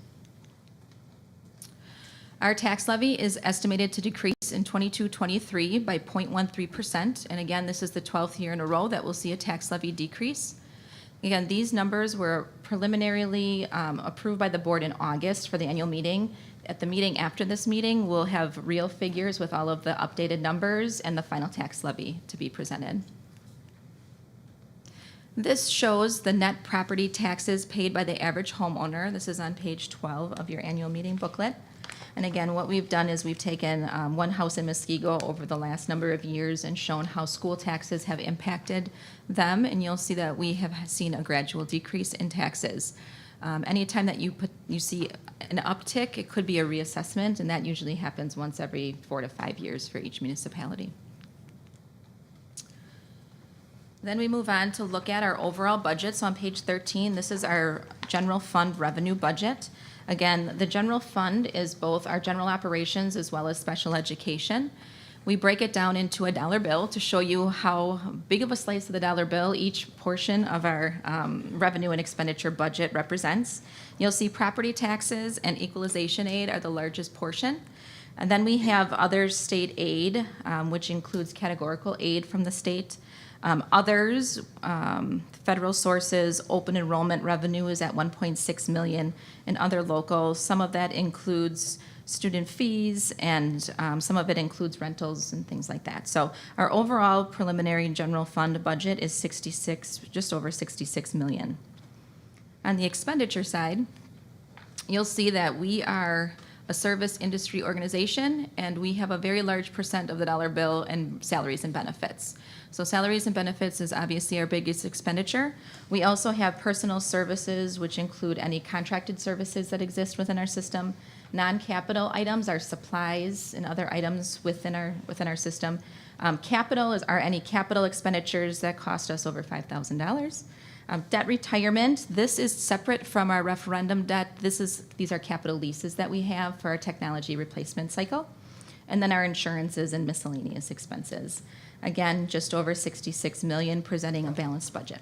Our tax levy is estimated to decrease in 22-23 by 0.13%. And again, this is the 12th year in a row that we'll see a tax levy decrease. Again, these numbers were preliminarily approved by the board in August for the annual meeting. At the meeting after this meeting, we'll have real figures with all of the updated numbers and the final tax levy to be presented. This shows the net property taxes paid by the average homeowner. This is on page 12 of your annual meeting booklet. And again, what we've done is we've taken one house in Muskego over the last number of years and shown how school taxes have impacted them. And you'll see that we have seen a gradual decrease in taxes. Anytime that you see an uptick, it could be a reassessment, and that usually happens once every 4 to 5 years for each municipality. Then we move on to look at our overall budget. So on page 13, this is our general fund revenue budget. Again, the general fund is both our general operations as well as special education. We break it down into a dollar bill to show you how big of a slice of the dollar bill each portion of our revenue and expenditure budget represents. You'll see property taxes and equalization aid are the largest portion. And then we have other state aid, which includes categorical aid from the state. Others, federal sources, open enrollment revenue is at $1.6 million, and other local. Some of that includes student fees, and some of it includes rentals and things like that. So our overall preliminary general fund budget is just over $66 million. On the expenditure side, you'll see that we are a service industry organization, and we have a very large percent of the dollar bill in salaries and benefits. So salaries and benefits is obviously our biggest expenditure. We also have personal services, which include any contracted services that exist within our system. Non-capital items are supplies and other items within our system. Capital are any capital expenditures that cost us over $5,000. Debt retirement, this is separate from our referendum debt. These are capital leases that we have for our technology replacement cycle. And then our insurances and miscellaneous expenses. Again, just over $66 million, presenting a balanced budget.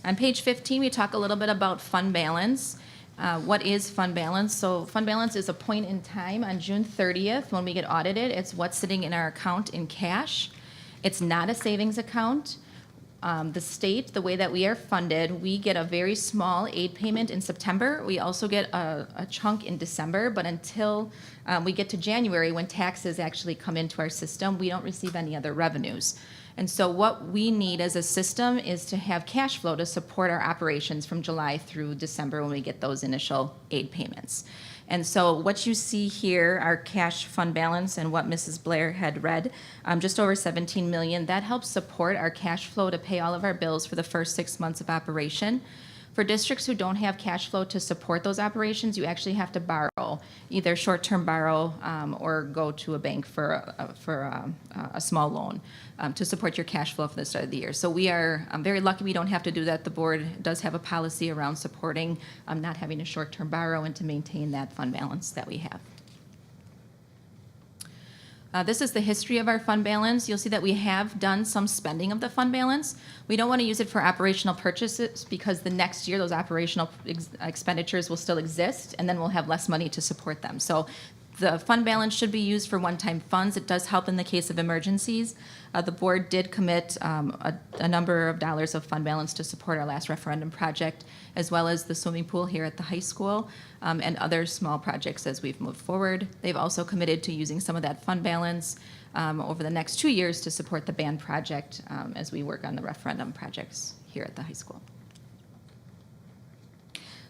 On page 15, we talk a little bit about fund balance. What is fund balance? So fund balance is a point in time on June 30th when we get audited. It's what's sitting in our account in cash. It's not a savings account. The state, the way that we are funded, we get a very small aid payment in September. We also get a chunk in December, but until we get to January, when taxes actually come into our system, we don't receive any other revenues. And so what we need as a system is to have cash flow to support our operations from July through December when we get those initial aid payments. And so what you see here, our cash fund balance and what Mrs. Blair had read, just over $17 million, that helps support our cash flow to pay all of our bills for the first 6 months of operation. For districts who don't have cash flow to support those operations, you actually have to borrow, either short-term borrow or go to a bank for a small loan to support your cash flow for the start of the year. So we are very lucky we don't have to do that. The board does have a policy around supporting not having a short-term borrow and to maintain that fund balance that we have. This is the history of our fund balance. You'll see that we have done some spending of the fund balance. We don't want to use it for operational purchases because the next year those operational expenditures will still exist, and then we'll have less money to support them. So the fund balance should be used for one-time funds. It does help in the case of emergencies. The board did commit a number of dollars of fund balance to support our last referendum project, as well as the swimming pool here at the high school, and other small projects as we've moved forward. They've also committed to using some of that fund balance over the next 2 years to support the band project as we work on the referendum projects here at the high school.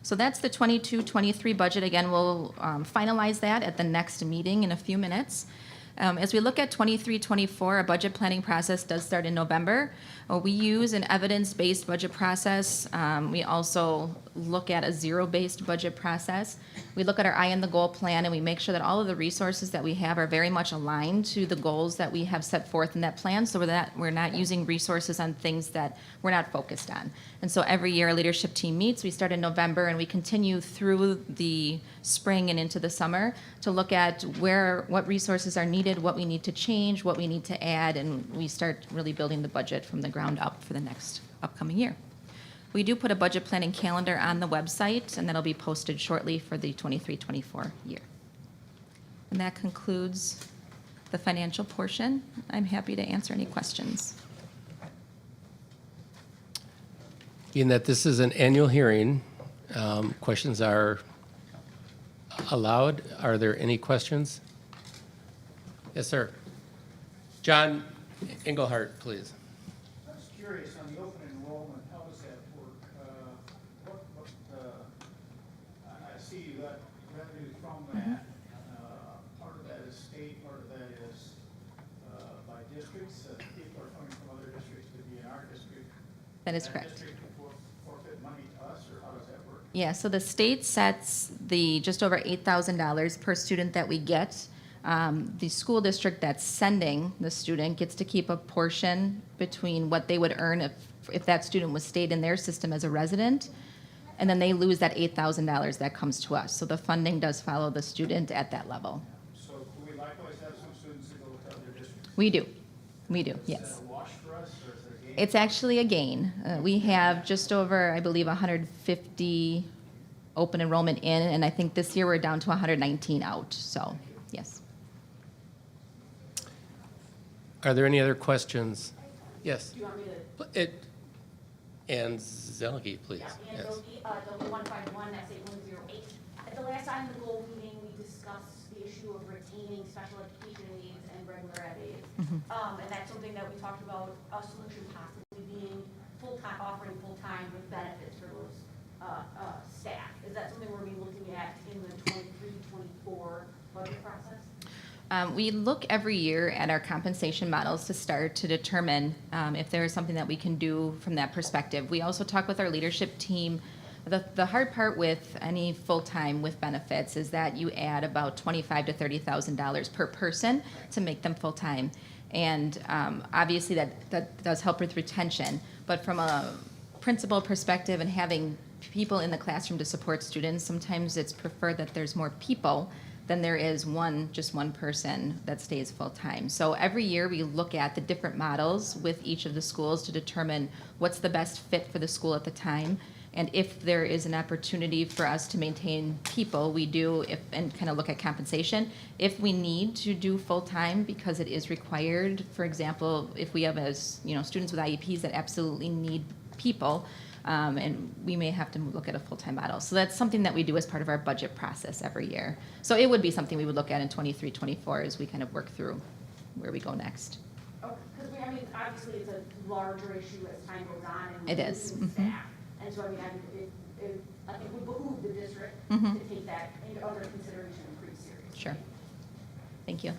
So that's the 22-23 budget. Again, we'll finalize that at the next meeting in a few minutes. As we look at 23-24, a budget planning process does start in November. We use an evidence-based budget process. We also look at a zero-based budget process. We look at our eye on the goal plan, and we make sure that all of the resources that we have are very much aligned to the goals that we have set forth in that plan, so we're not using resources on things that we're not focused on. And so every year, our leadership team meets. We start in November, and we continue through the spring and into the summer to look at what resources are needed, what we need to change, what we need to add, and we start really building the budget from the ground up for the next upcoming year. We do put a budget planning calendar on the website, and that'll be posted shortly for the 23-24 year. And that concludes the financial portion. I'm happy to answer any questions. Being that this is an annual hearing, questions are allowed. Are there any questions? Yes, sir. John Engelhardt, please. I was curious on the open enrollment, how does that work? I see you got revenue from that. Part of that is state, part of that is by districts. People are coming from other districts to be in our district. That is correct. District will forfeit money to us, or how does that work? Yeah, so the state sets the just over $8,000 per student that we get. The school district that's sending the student gets to keep a portion between what they would earn if that student was stayed in their system as a resident, and then they lose that $8,000 that comes to us. So the funding does follow the student at that level. So will we likewise have some students that go to other districts? We do, yes. Is that a wash for us, or is there a gain? It's actually a gain. We have just over, I believe, 150 open enrollment in, and I think this year we're down to 119 out, so, yes. Are there any other questions? Yes. Do you want me to? And Zelke, please. Yeah, Yes. W151, SA108. At the last time the goal meeting, we discussed the issue of retaining special education aides and regular ed aides. And that's something that we talked about, a solution possibly being full-time, offering full-time with benefits for those staff. Is that something we'll be looking at in the 23-24 budget process? We look every year at our compensation models to start to determine if there is something that we can do from that perspective. We also talk with our leadership team. The hard part with any full-time with benefits is that you add about $25,000 to $30,000 per person to make them full-time. And obviously that does help with retention. But from a principal perspective and having people in the classroom to support students, sometimes it's preferred that there's more people than there is just one person that stays full-time. So every year we look at the different models with each of the schools to determine what's the best fit for the school at the time. And if there is an opportunity for us to maintain people, we do, and kind of look at compensation. If we need to do full-time because it is required, for example, if we have students with IEPs that absolutely need people, and we may have to look at a full-time model. So that's something that we do as part of our budget process every year. So it would be something we would look at in 23-24 as we kind of work through where we go next. Because obviously it's a larger issue as time goes on. And It is. Staff. And so, I think it would behoove the district to take that into other consideration and pretty seriously. Sure. Thank you.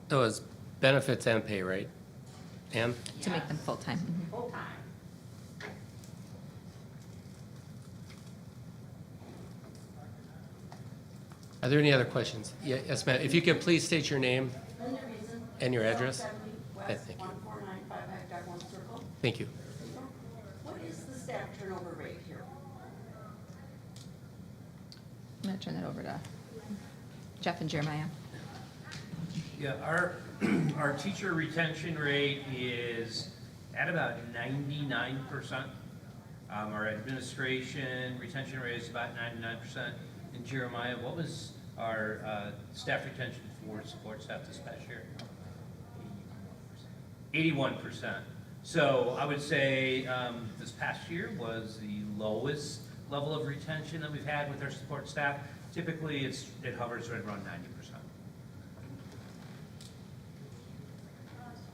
So it's benefits and pay, right? And? To make them full-time. Full-time. Are there any other questions? Yes, ma'am. If you could please state your name and your address. West, Thank you. 14955 Jack One Circle. Thank you. What is the staff turnover rate here? I'm going to turn that over to Jeff and Jeremiah. Yeah, our teacher retention rate is at about 99%. Our administration retention rate is about 99%. And Jeremiah, what was our staff retention for support staff this past year? 81%. So I would say this past year was the lowest level of retention that we've had with our support staff. Typically, it hovers right around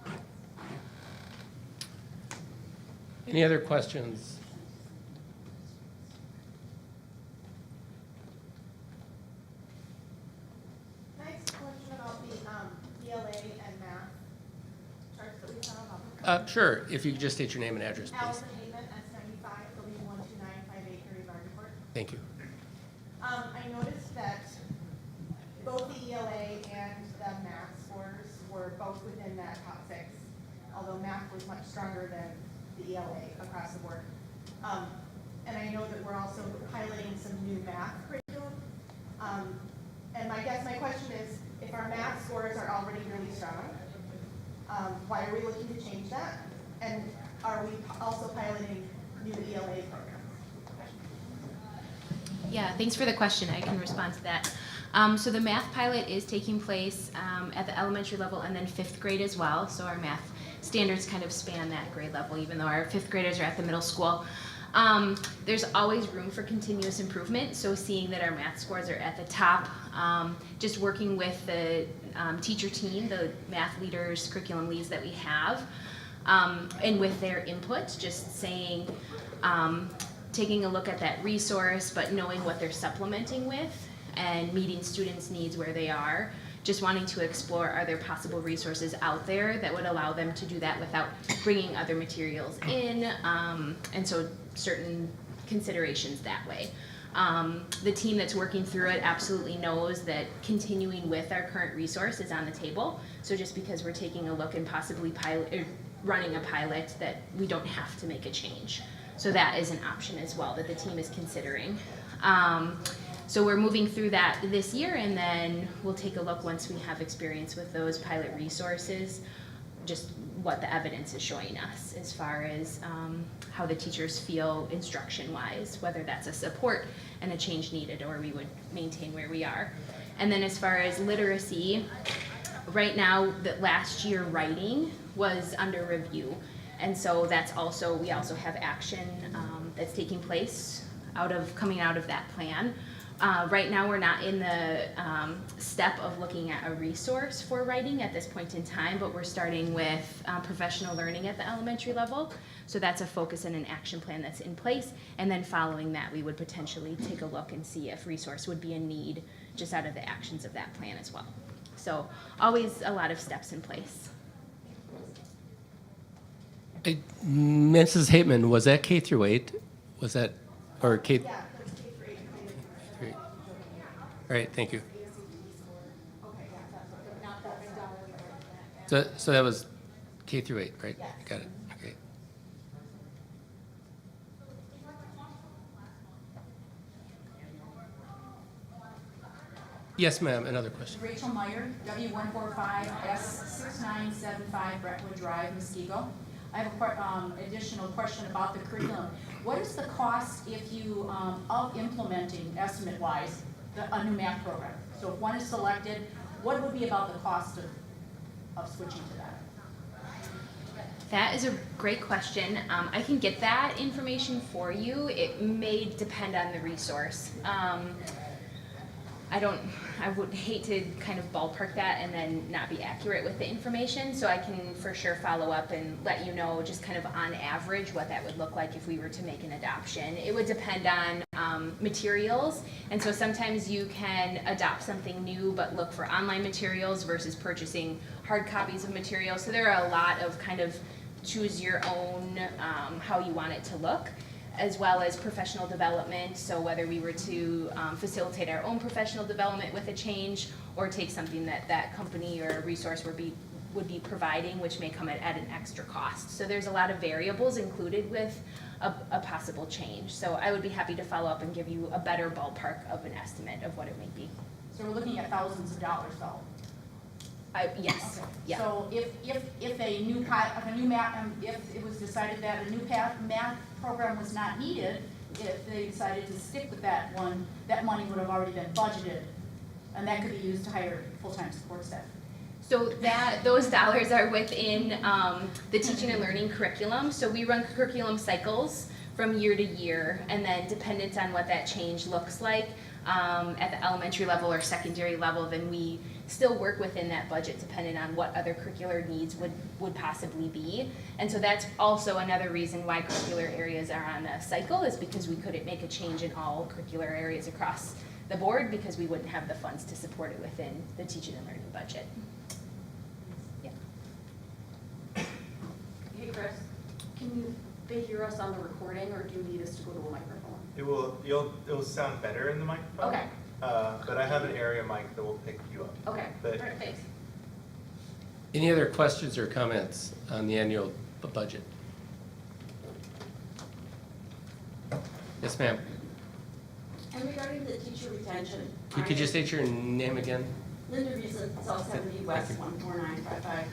90%. Any other questions? Next question about the ELA and math charts that we saw about. Sure, if you could just state your name and address, please. Allison Heyman, S95, W12958 Erie Garden Court. Thank you. I noticed that both the ELA and the math scores were both within that top 6, although math was much stronger than the ELA across the board. And I know that we're also piloting some new math curriculum. And my question is, if our math scores are already really strong, why are we looking to change that? And are we also piloting new ELA programs? Yeah, thanks for the question. I can respond to that. So the math pilot is taking place at the elementary level and then 5th grade as well. So our math standards kind of span that grade level, even though our 5th graders are at the middle school. There's always room for continuous improvement. So seeing that our math scores are at the top, just working with the teacher team, the math leaders, curriculum leads that we have, and with their input, just saying, taking a look at that resource, but knowing what they're supplementing with and meeting students' needs where they are. Just wanting to explore, are there possible resources out there that would allow them to do that without bringing other materials in, and so certain considerations that way. The team that's working through it absolutely knows that continuing with our current resource is on the table. So just because we're taking a look and possibly running a pilot, that we don't have to make a change. So that is an option as well that the team is considering. So we're moving through that this year, and then we'll take a look once we have experience with those pilot resources, just what the evidence is showing us as far as how the teachers feel instruction-wise, whether that's a support and a change needed, or we would maintain where we are. And then as far as literacy, right now, the last year writing was under review. And so that's also, we also have action that's taking place coming out of that plan. Right now, we're not in the step of looking at a resource for writing at this point in time, but we're starting with professional learning at the elementary level. So that's a focus and an action plan that's in place. And then following that, we would potentially take a look and see if resource would be a need just out of the actions of that plan as well. So always a lot of steps in place. Mrs. Hateman, was that K through 8? Was that, or K? Yeah, that's K through 8. Great. All right, thank you. Okay, yeah, that's what, not. So that was K through 8, right? Yes. Got it. Okay. Yes, ma'am. Another question. Rachel Meyer, W145S6975 Brentwood Drive, Muskego. I have a additional question about the curriculum. What is the cost if you, of implementing estimate-wise, a new math program? So if one is selected, what would be about the cost of switching to that? That is a great question. I can get that information for you. It may depend on the resource. I would hate to kind of ballpark that and then not be accurate with the information, so I can for sure follow up and let you know just kind of on average what that would look like if we were to make an adoption. It would depend on materials, and so sometimes you can adopt something new but look for online materials versus purchasing hard copies of materials. So there are a lot of kind of choose your own how you want it to look, as well as professional development. So whether we were to facilitate our own professional development with a change, or take something that that company or resource would be providing, which may come at an extra cost. So there's a lot of variables included with a possible change. So I would be happy to follow up and give you a better ballpark of an estimate of what it may be. So we're looking at thousands of dollars though. Yes, Okay. yeah. So if it was decided that a new math program was not needed, if they decided to stick with that one, that money would have already been budgeted, and that could be used to hire full-time support staff. So those dollars are within the teaching and learning curriculum. So we run curriculum cycles from year to year, and then dependent on what that change looks like at the elementary level or secondary level, then we still work within that budget depending on what other curricular needs would possibly be. And so that's also another reason why curricular areas are on a cycle, is because we couldn't make a change in all curricular areas across the board because we wouldn't have the funds to support it within the teaching and learning budget. Hey Chris, can they hear us on the recording, or do you need us to go to a microphone? It will sound better in the microphone. Okay. But I have an area mic that will pick you up. Okay, But all right, thanks. Any other questions or comments on the annual budget? Yes, ma'am. And regarding the teacher retention. Could you state your name again? Linda Reason, South 70 West 14955,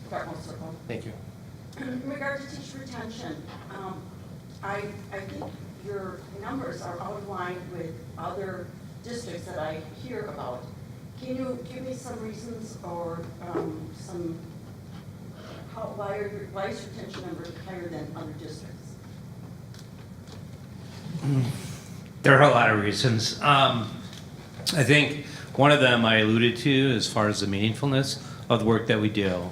Dartmouth Circle. Thank you. In regard to teacher retention, I think your numbers are out of line with other districts that I hear about. Can you give me some reasons or why is retention numbers higher than other districts? There are a lot of reasons. I think one of them I alluded to as far as the meaningfulness of the work that we do.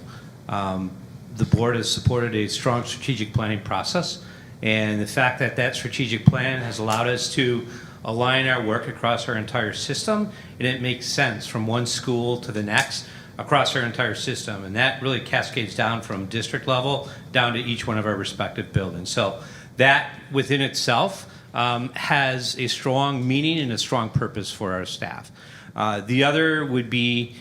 The board has supported a strong strategic planning process, and the fact that that strategic plan has allowed us to align our work across our entire system, and it makes sense from one school to the next across our entire system, and that really cascades down from district level down to each one of our respective buildings. So that within itself has a strong meaning and a strong purpose for our staff. The other would be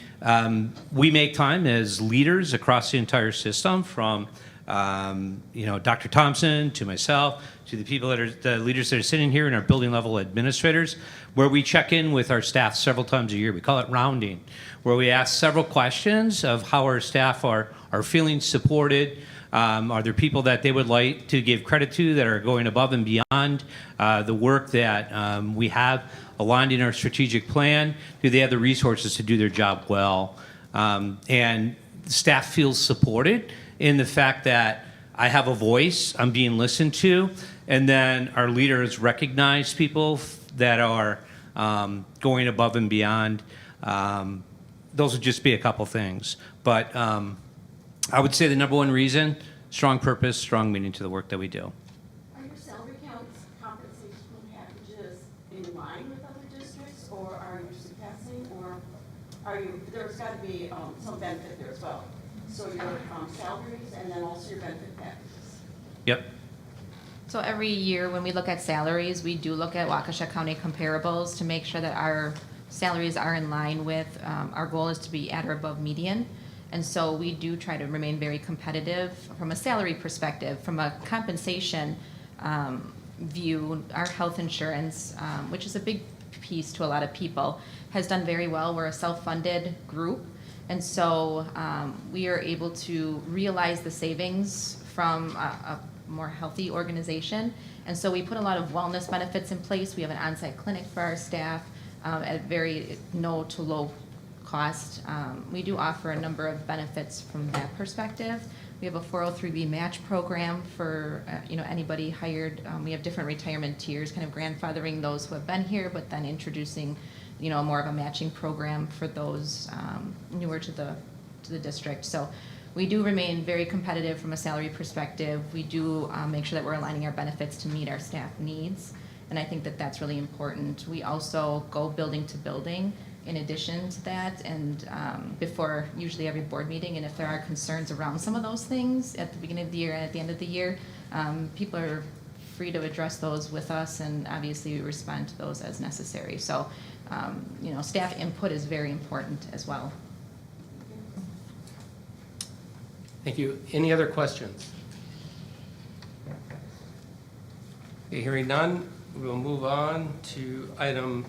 we make time as leaders across the entire system, from Dr. Thompson to myself to the people that are the leaders that are sitting here and our building level administrators, where we check in with our staff several times a year. We call it rounding, where we ask several questions of how our staff are feeling supported. Are there people that they would like to give credit to that are going above and beyond the work that we have aligned in our strategic plan? Do they have the resources to do their job well? And staff feels supported in the fact that I have a voice, I'm being listened to, and then our leaders recognize people that are going above and beyond. Those would just be a couple things. But I would say the number one reason, strong purpose, strong meaning to the work that we do. Are your salary counts, compensation packages in line with other districts, or are you surpassing, or there's got to be some benefit there as well? So your salaries and then also your benefit packages. Yep. So every year when we look at salaries, we do look at Waukesha County comparables to make sure that our salaries are in line with, our goal is to be at or above median. And so we do try to remain very competitive from a salary perspective. From a compensation view, our health insurance, which is a big piece to a lot of people, has done very well. We're a self-funded group. And so we are able to realize the savings from a more healthy organization. And so we put a lot of wellness benefits in place. We have an on-site clinic for our staff at very no to low cost. We do offer a number of benefits from that perspective. We have a 403B match program for anybody hired. We have different retirement tiers, kind of grandfathering those who have been here, but then introducing more of a matching program for those newer to the district. So we do remain very competitive from a salary perspective. We do make sure that we're aligning our benefits to meet our staff needs, and I think that that's really important. We also go building to building in addition to that, and before usually every board meeting, and if there are concerns around some of those things at the beginning of the year and at the end of the year, people are free to address those with us, and obviously we respond to those as necessary. So staff input is very important as well. Thank you. Any other questions? Okay, hearing none, we will move on to item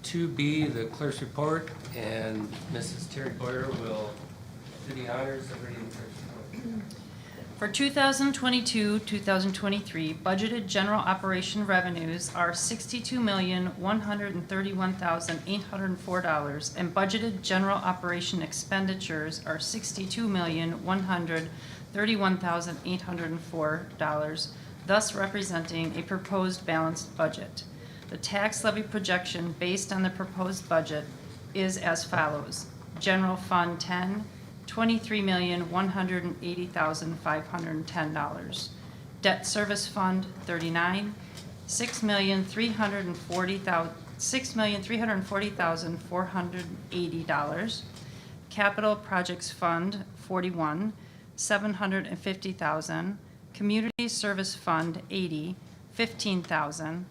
2B, the clerk's report, and Mrs. Terry Boyer will do the honors of reading the clerk's report. For 2022-2023, budgeted general operation revenues are $62,131,804, and budgeted general operation expenditures are $62,131,804, thus representing a proposed balanced budget. The tax levy projection based on the proposed budget is as follows. General Fund 10, $23,180,510. Debt Service Fund 39, $6,340,480. Capital Projects Fund 41, $750,000. Community Service Fund 80, $15,000,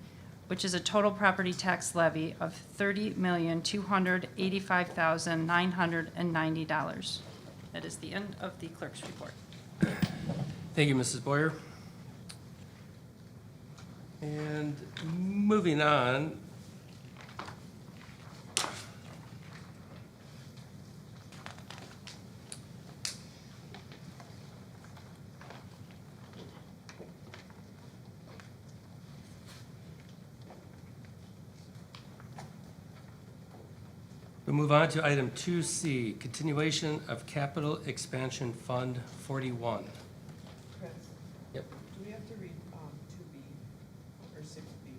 which is a total property tax levy of $30,285,990. That is the end of the clerk's report. Thank you, Mrs. Boyer. And moving on. We'll move on to item 2C, continuation of Capital Expansion Fund 41. Chris, Yep. do we have to read 2B or 6B?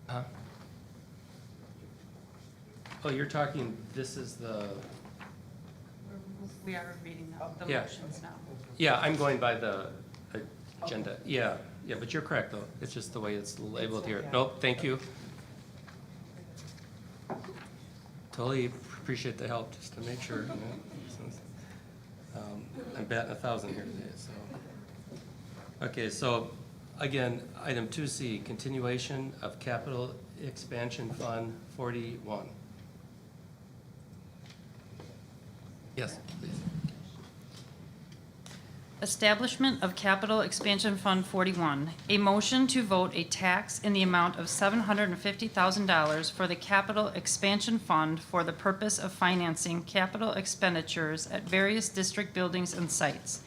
Huh? Oh, you're talking, this is the, We are reading the Yeah. motions now. yeah, I'm going by the agenda. Yeah, yeah, but you're correct, though. It's just the way it's labeled here. Nope, thank you. Totally appreciate the help, just to make sure, you know, since, I'm batting 1,000 here today, so. Okay, so, again, item 2C, continuation of Capital Expansion Fund 41. Yes, please. Establishment of Capital Expansion Fund 41. A motion to vote a tax in the amount of $750,000 for the Capital Expansion Fund for the purpose of financing capital expenditures at various district buildings and sites.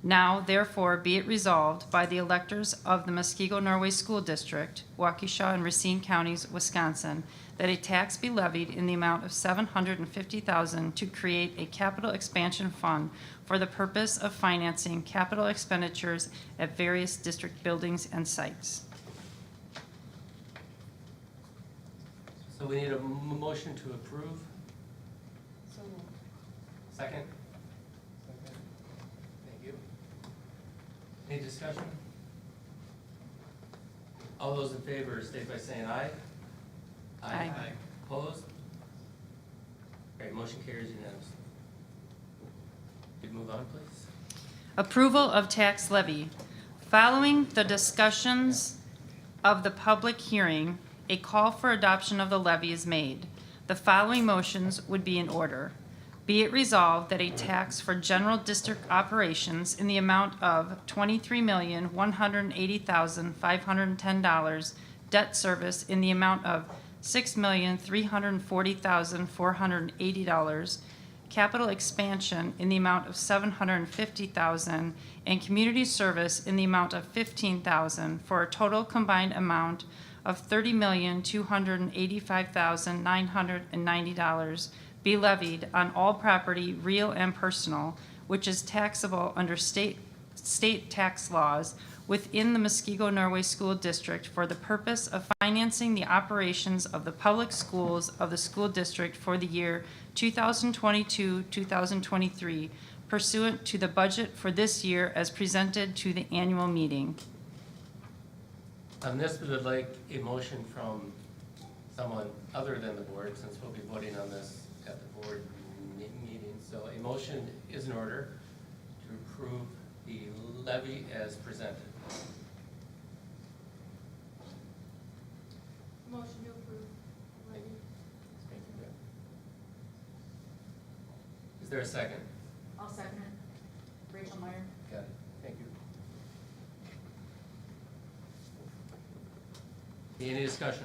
Now, therefore, be it resolved by the electors of the Muskego-Norway School District, Waukesha and Racine Counties, Wisconsin, that a tax be levied in the amount of $750,000 to create a capital expansion fund for the purpose of financing capital expenditures at various district buildings and sites. So we need a motion to approve. So moved. Second? Thank you. Any discussion? All those in favor state by saying aye. Aye. Opposed? Great, motion carries unanimously. Could move on, please? Approval of tax levy. Following the discussions of the public hearing, a call for adoption of the levy is made. The following motions would be in order. Be it resolved that a tax for general district operations in the amount of $23,180,510, debt service in the amount of $6,340,480, capital expansion in the amount of $750,000, and community service in the amount of $15,000 for a total combined amount of $30,285,990 be levied on all property, real and personal, which is taxable under state tax laws within the Muskego-Norway School District for the purpose of financing the operations of the public schools of the school district for the year 2022-2023 pursuant to the budget for this year as presented to the annual meeting. On this, we would like a motion from someone other than the board, since we'll be voting on this at the board meeting. So a motion is in order to approve the levy as presented. Motion to approve. Is there a second? I'll second it. Rachel Meyer. Got it. Thank you. Any discussion?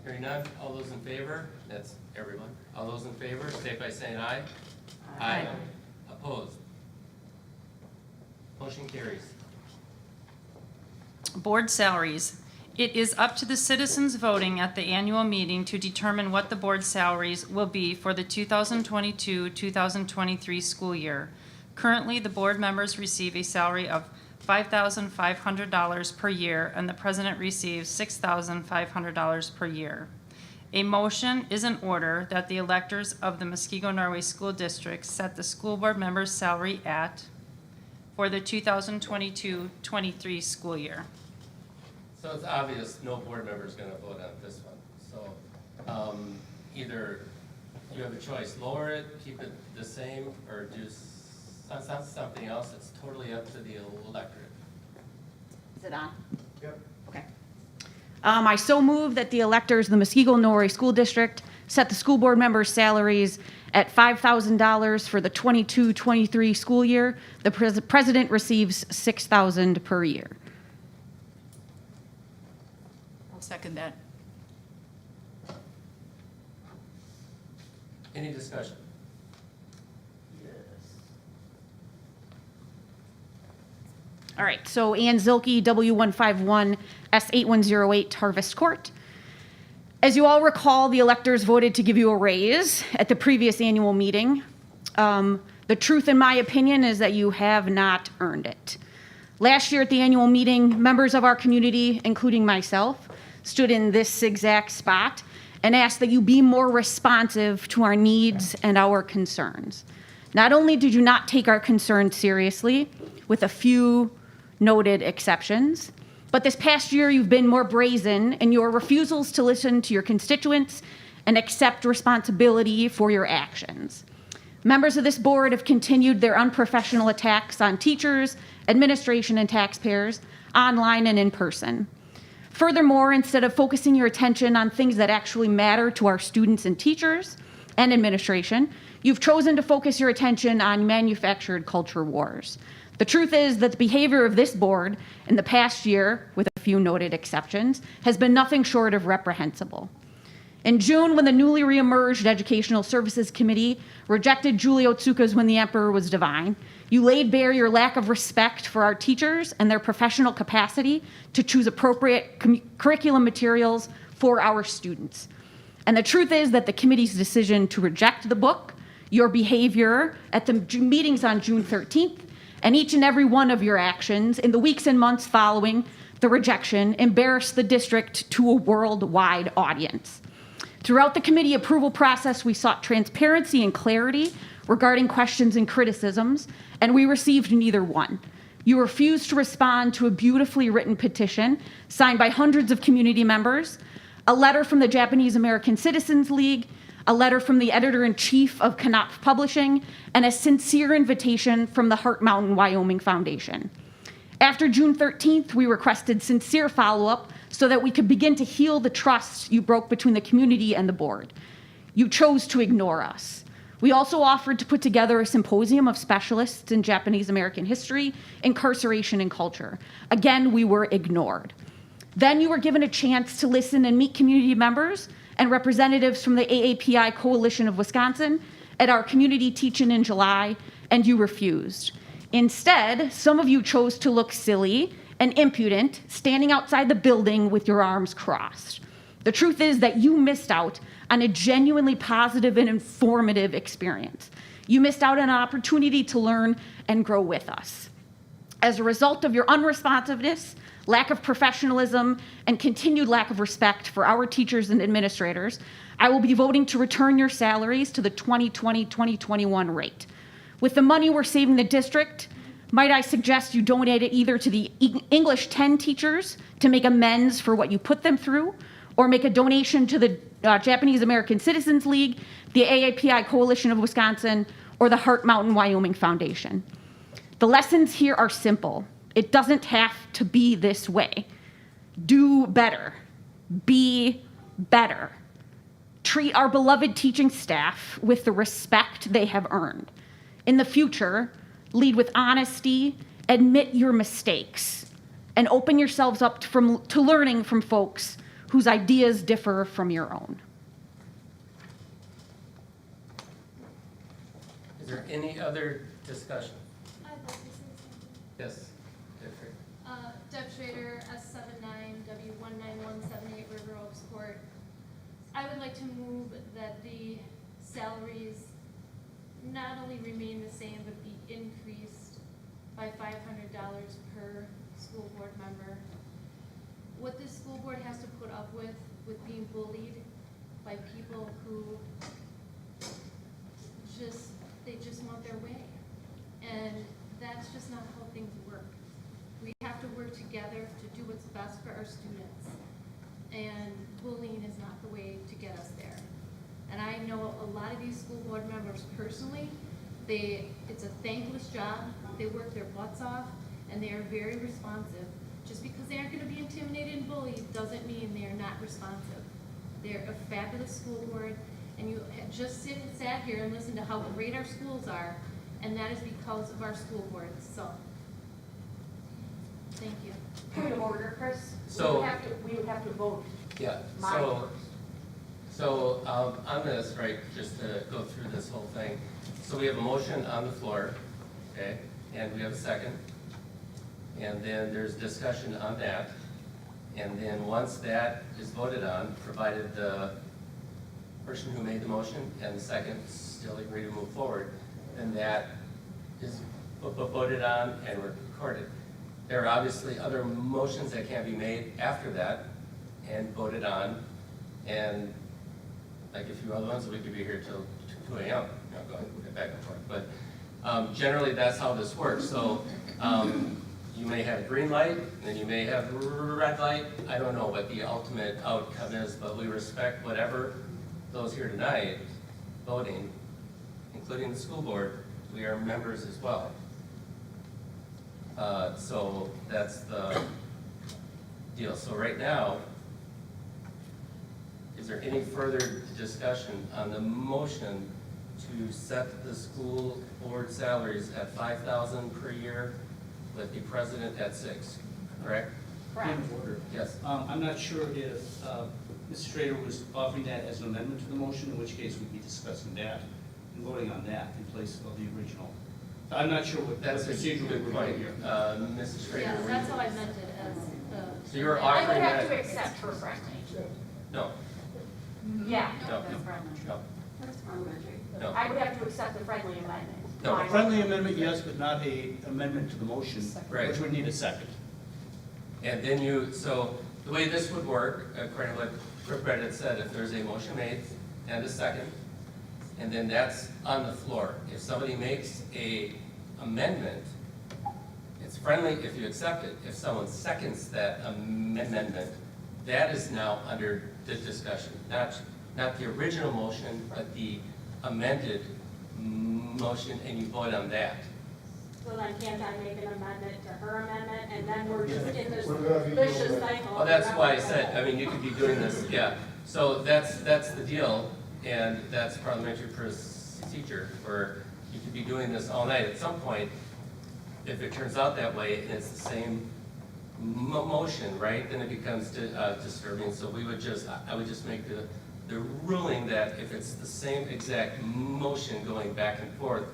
Hearing none, all those in favor, that's everyone. All those in favor, state by saying aye. Aye. Opposed? Motion carries. Board salaries. It is up to the citizens voting at the annual meeting to determine what the board salaries will be for the 2022-2023 school year. Currently, the board members receive a salary of $5,500 per year, and the president receives $6,500 per year. A motion is in order that the electors of the Muskego Norway School District set the school board member's salary at for the 2022-23 school year. So it's obvious no board member is going to vote on this one. So either you have a choice, lower it, keep it the same, or do something else. It's totally up to the electorate. Is it on? Yep. Okay. I so move that the electors of the Muskego Norway School District set the school board members' salaries at $5,000 for the 22-23 school year. The president receives $6,000 per year. I'll second that. Any discussion? All right, so Ann Zilke, W151, S8108, Harvest Court. As you all recall, the electors voted to give you a raise at the previous annual meeting. The truth, in my opinion, is that you have not earned it. Last year at the annual meeting, members of our community, including myself, stood in this exact spot and asked that you be more responsive to our needs and our concerns. Not only did you not take our concerns seriously, with a few noted exceptions, but this past year you've been more brazen in your refusals to listen to your constituents and accept responsibility for your actions. Members of this board have continued their unprofessional attacks on teachers, administration, and taxpayers, online and in person. Furthermore, instead of focusing your attention on things that actually matter to our students and teachers and administration, you've chosen to focus your attention on manufactured culture wars. The truth is that the behavior of this board in the past year, with a few noted exceptions, has been nothing short of reprehensible. In June, when the newly reemerged Educational Services Committee rejected Julie Otsuka's When the Emperor Was Divine, you laid bare your lack of respect for our teachers and their professional capacity to choose appropriate curriculum materials for our students. And the truth is that the committee's decision to reject the book, your behavior at the meetings on June 13th, and each and every one of your actions in the weeks and months following the rejection embarrassed the district to a worldwide audience. Throughout the committee approval process, we sought transparency and clarity regarding questions and criticisms, and we received neither one. You refused to respond to a beautifully written petition signed by hundreds of community members, a letter from the Japanese American Citizens League, a letter from the editor-in-chief of Knopf Publishing, and a sincere invitation from the Heart Mountain Wyoming Foundation. After June 13th, we requested sincere follow-up so that we could begin to heal the trust you broke between the community and the board. You chose to ignore us. We also offered to put together a symposium of specialists in Japanese American history, incarceration, and culture. Again, we were ignored. Then you were given a chance to listen and meet community members and representatives from the AAPI Coalition of Wisconsin at our community teach-in in July, and you refused. Instead, some of you chose to look silly and impudent, standing outside the building with your arms crossed. The truth is that you missed out on a genuinely positive and informative experience. You missed out on an opportunity to learn and grow with us. As a result of your unresponsiveness, lack of professionalism, and continued lack of respect for our teachers and administrators, I will be voting to return your salaries to the 2020-2021 rate. With the money we're saving the district, might I suggest you donate it either to the English 10 teachers to make amends for what you put them through, or make a donation to the Japanese American Citizens League, the AAPI Coalition of Wisconsin, or the Heart Mountain Wyoming Foundation. The lessons here are simple. It doesn't have to be this way. Do better. Be better. Treat our beloved teaching staff with the respect they have earned. In the future, lead with honesty, admit your mistakes, and open yourselves up to learning from folks whose ideas differ from your own. Is there any other discussion? I'd like to say something. Yes, Jeffrey. Deb Schrader, S79W19178 River Oaks Court. I would like to move that the salaries not only remain the same, but be increased by $500 per school board member. What this school board has to put up with being bullied by people who they just want their way. And that's just not how things work. We have to work together to do what's best for our students. And bullying is not the way to get us there. And I know a lot of these school board members personally, it's a thankless job. They work their butts off and they are very responsive. Just because they aren't going to be intimidated and bullied doesn't mean they are not responsive. They're a fabulous school board, and you just sat here and listened to how great our schools are, and that is because of our school board. So, thank you. Point of order, Chris. So- We would have to vote. Yeah, Mine so on this, right, just to go through this whole thing. So we have a motion on the floor, okay, and we have a second. And then there's discussion on that. And then once that is voted on, provided the person who made the motion and the second still agree to move forward, then that is voted on and recorded. There are obviously other motions that can be made after that and voted on, and like a few other ones, we could be here till 2 a.m., going back and forth. But generally, that's how this works. So you may have green light, and then you may have red light. I don't know what the ultimate outcome is, but we respect whatever those here tonight voting, including the school board. We are members as well. So that's the deal. So right now, is there any further discussion on the motion to set the school board salaries at $5,000 per year with the president at $6,000, correct? Correct. Point of order. Yes. I'm not sure if Mr. Schrader was offering that as an amendment to the motion, in which case we'd be discussing that and voting on that in place of the original. I'm not sure what That's a procedure good we're point. doing here. Mrs. Schrader, Yes, were that's you- how I meant it as the. So you're I offering would have that? to accept her friendly. No, Yeah. no, That's parliamentary. no, That's parliamentary. no. I would have to accept the friendly amendment. No. A friendly amendment, yes, but not a amendment to the motion, Right. which would need a second. And then so the way this would work, according to what Brett had said, if there's a motion made and a second, and then that's on the floor. If somebody makes a amendment, it's friendly if you accept it. If someone seconds that amendment, that is now under the discussion, not the original motion, but the amended motion, and you vote on that. So then can't I make an amendment to her amendment, and then we're just in this We're gonna be vicious doing that. cycle? Well, that's why I said, I mean, you could be doing this, yeah. So that's the deal, and that's parliamentary procedure, where you could be doing this all night. At some point, if it turns out that way, and it's the same motion, right, then it becomes disturbing. So I would just make the ruling that if it's the same exact motion going back and forth,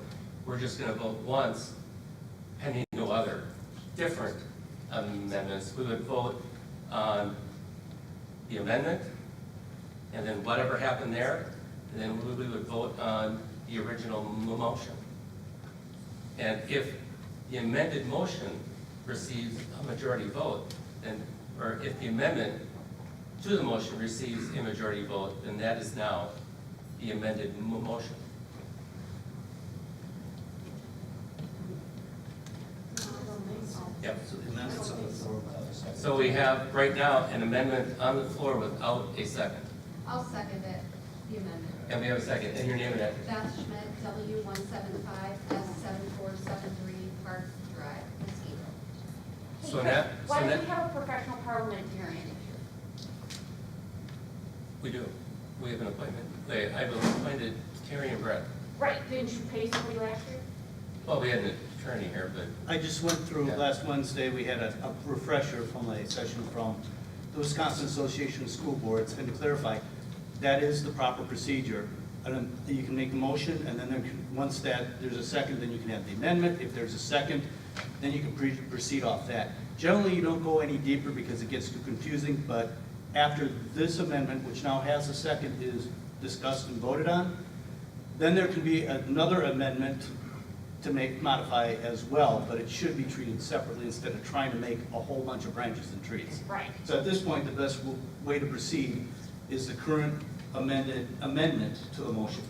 we're just gonna vote once, pending no other different amendments. We would vote on the amendment, and then whatever happened there, and then we would vote on the original motion. And if the amended motion receives a majority vote, then, or if the amendment to the motion receives a majority vote, then that is now the amended motion. Yep. So the amendment's on the floor without a second. So we have right now an amendment on the floor without a second. I'll second it, the amendment. And we have a second, and your name and address. Beth Schmidt, W175S7473 Park Drive, Mosquito. So now, Why don't we have a professional parliamentarian? we do. We have an appointment. I have appointed Terry and Brett. Right, didn't you pay somebody last year? Well, we had an attorney here, but. I just went through, Yeah. last Wednesday, we had a refresher from a session from the Wisconsin Association of School Boards, and to clarify, that is the proper procedure. And then you can make a motion, and then once there's a second, then you can have the amendment. If there's a second, then you can proceed off that. Generally, you don't go any deeper because it gets too confusing, but after this amendment, which now has a second, is discussed and voted on, then there can be another amendment to modify as well, but it should be treated separately instead of trying to make a whole bunch of branches and trees. Right. So at this point, the best way to proceed is the current amendment to the motion.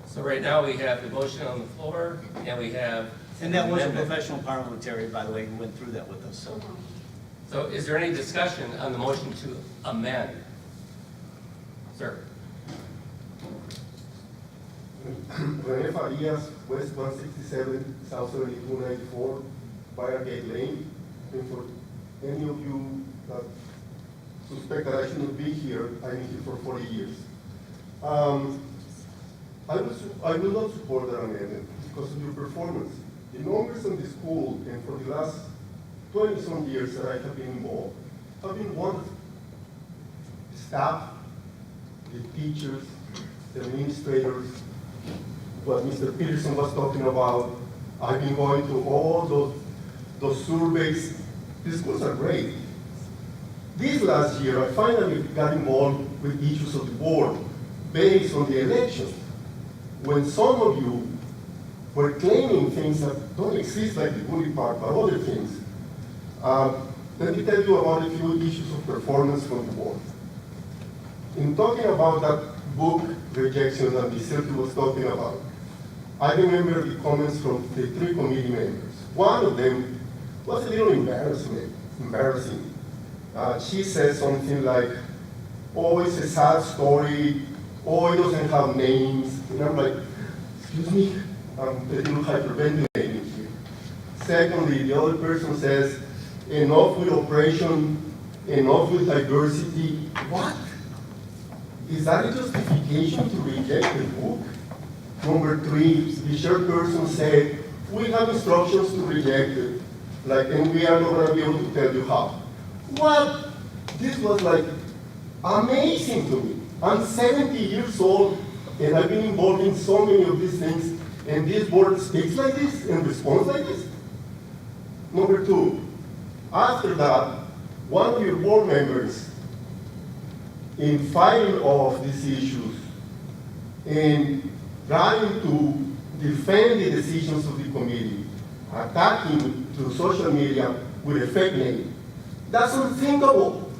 So right now, we have the motion on the floor, and we have. And that was a amendment. professional parliamentarian, by the way, who went through that with us, so. So is there any discussion on the motion to amend? Sir? René Farias, West 167, South 7294, Briargate Lane. And for any of you that suspect that I shouldn't be here, I've been here for 40 years. I will not support that amendment because of your performance. The numbers in the school and for the last 20-some years that I have been involved have been wonderful. The staff, the teachers, the administrators, what Mr. Peterson was talking about. I've been going through all those surveys. The schools are great. This last year, I finally got involved with issues of the board based on the elections. When some of you were claiming things that don't exist, like the bully part, but other things, let me tell you about a few issues of performance from the board. In talking about that book rejection that Mr. Silky was talking about, I remember the comments from the 3 committee members. One of them was a little embarrassing. She said something like, oh, it's a sad story, oh, it doesn't have names. And I'm like, excuse me, I'm a little hyperventilating here. Secondly, the other person says, enough with oppression, enough with diversity. What? Is that a justification to reject the book? Number 3, the chairperson said, we have instructions to reject it, and we are not going to be able to tell you how. What? This was like amazing to me. I'm 70 years old, and I've been involved in so many of these things, and this board speaks like this and responds like this. Number 2, after that, one of your board members, in fighting off these issues and trying to defend the decisions of the committee, attacking through social media with a fake name. That's unthinkable.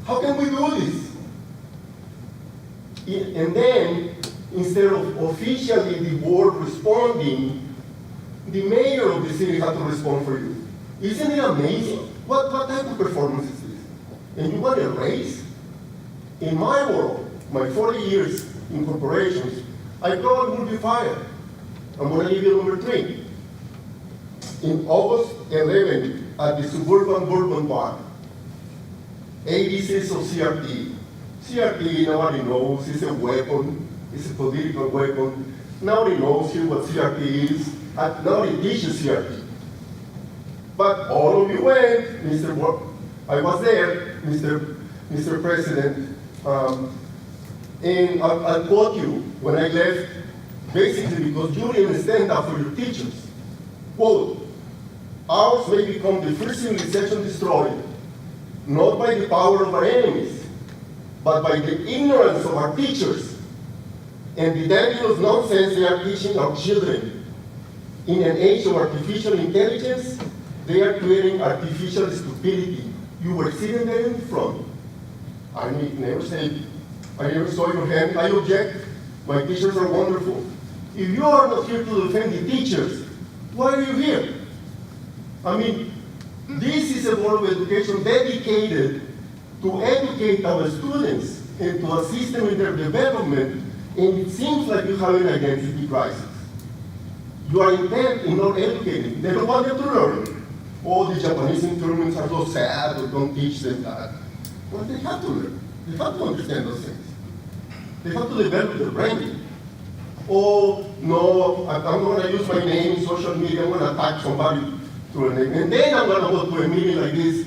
How can we do this? And then, instead of officially the board responding, the mayor of the city had to respond for you. Isn't it amazing? What type of performance is this? And you want a raise? In my world, my 40 years in corporations, I probably would be fired. I'm going to give you number 3. In August 11, at the Suburban Bourbon Bar, ABCs of CRT. CRT, nobody knows, it's a weapon, it's a political weapon. Nobody knows here what CRT is, nobody teaches CRT. But all of you went, I was there, Mr. President, and I'll quote you when I left, basically because you didn't stand up for your teachers. Quote, ours may become the first civilization destroyed, not by the power of our enemies, but by the ignorance of our teachers and the dangerous nonsense they are teaching our children. In an age of artificial intelligence, they are creating artificial stupidity. You were sitting there in front. I never saw your hand. I object. My teachers are wonderful. If you are not here to defend the teachers, why are you here? I mean, this is a board of education dedicated to educate our students and to assist them in their development, and it seems like you have an identity crisis. You are intent in not educating. They don't want them to learn. Oh, the Japanese intermediates are so sad, or don't teach them that. Well, they have to learn. They have to understand those things. They have to develop their brain. oh, no, I'm not gonna use my name in social media, I'm gonna attack somebody through a name. And then I'm gonna go to a meeting like this,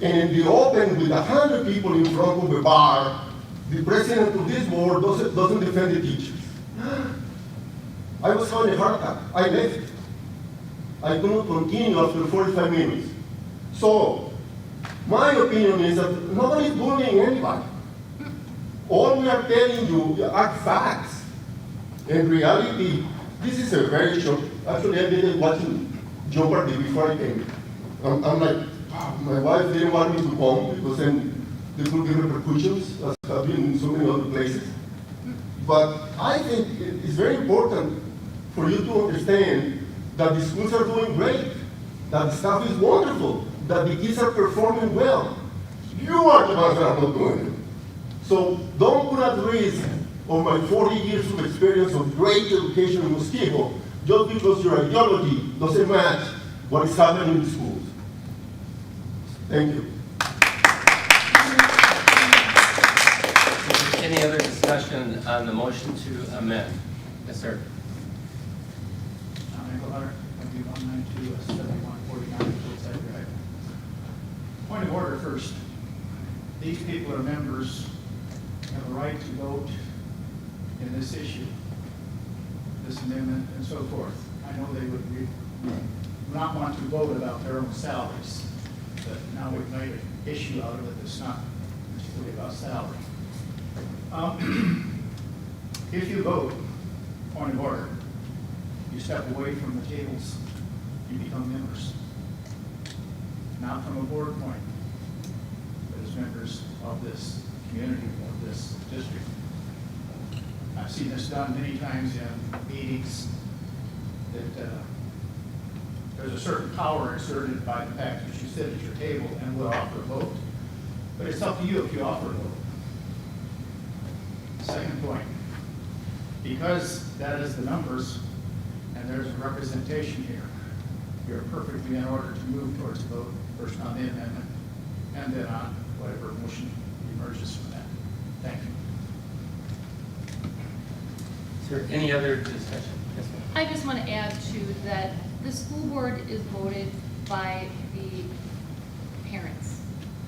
and in the open with 100 people in front of a bar, the president of this board doesn't defend the teachers. I was having a heart attack. I left. I could not continue after 45 minutes. So, my opinion is that nobody is bullying anybody. All we are telling you are facts. In reality, this is a very short. Actually, I didn't watch Jeopardy before I came. I'm like, my wife didn't want me to come because then there could be repercussions, as have been in so many other places. But I think it's very important for you to understand that the schools are doing great, that the staff is wonderful, that the kids are performing well. You are the ones that are not doing it. So don't put at risk of my 40 years of experience of great education in Muskego just because your ideology doesn't match what is happening in the schools. Thank you. Any other discussion on the motion to amend? Yes, sir. Point of order first. These people are members, have a right to vote in this issue, this amendment, and so forth. I know they would not want to vote about their own salaries, but now we've made an issue out of it that's not necessarily about salary. If you vote, point of order, you step away from the tables, you become members. Not from a board point, but as members of this community, of this district. I've seen this done many times in meetings that there's a certain power exerted by the fact that you sit at your table and will offer a vote. But it's up to you if you offer a vote. Second point, because that is the numbers and there's a representation here, you're perfectly in order to move towards a vote, first on the amendment and then on whatever motion emerges from that. Thank you. Is there any other discussion? Yes, ma'am. I just want to add to that the school board is voted by the parents.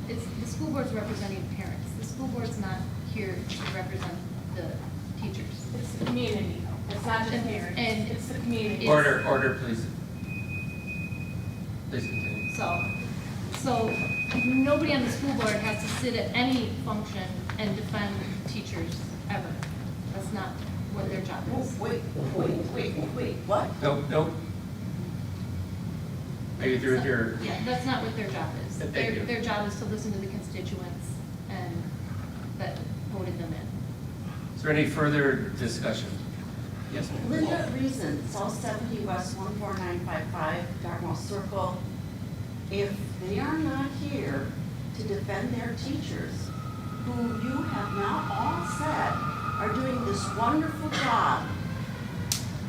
The school board's representing parents. The school board's not here to represent the teachers. It's the community, it's not just parents, And it's the community. Order, please. Please continue. So nobody on the school board has to sit at any function and defend teachers ever. That's not what their job is. Wait, what? Nope. Are you through with your? Yeah, that's not what their job is. Thank you. Their job is to listen to the constituents and that voted them in. Is there any further discussion? Yes, ma'am. Linda Reason, South 70 West 14955, Dartmouth Circle. If they are not here to defend their teachers, who you have now all said are doing this wonderful job,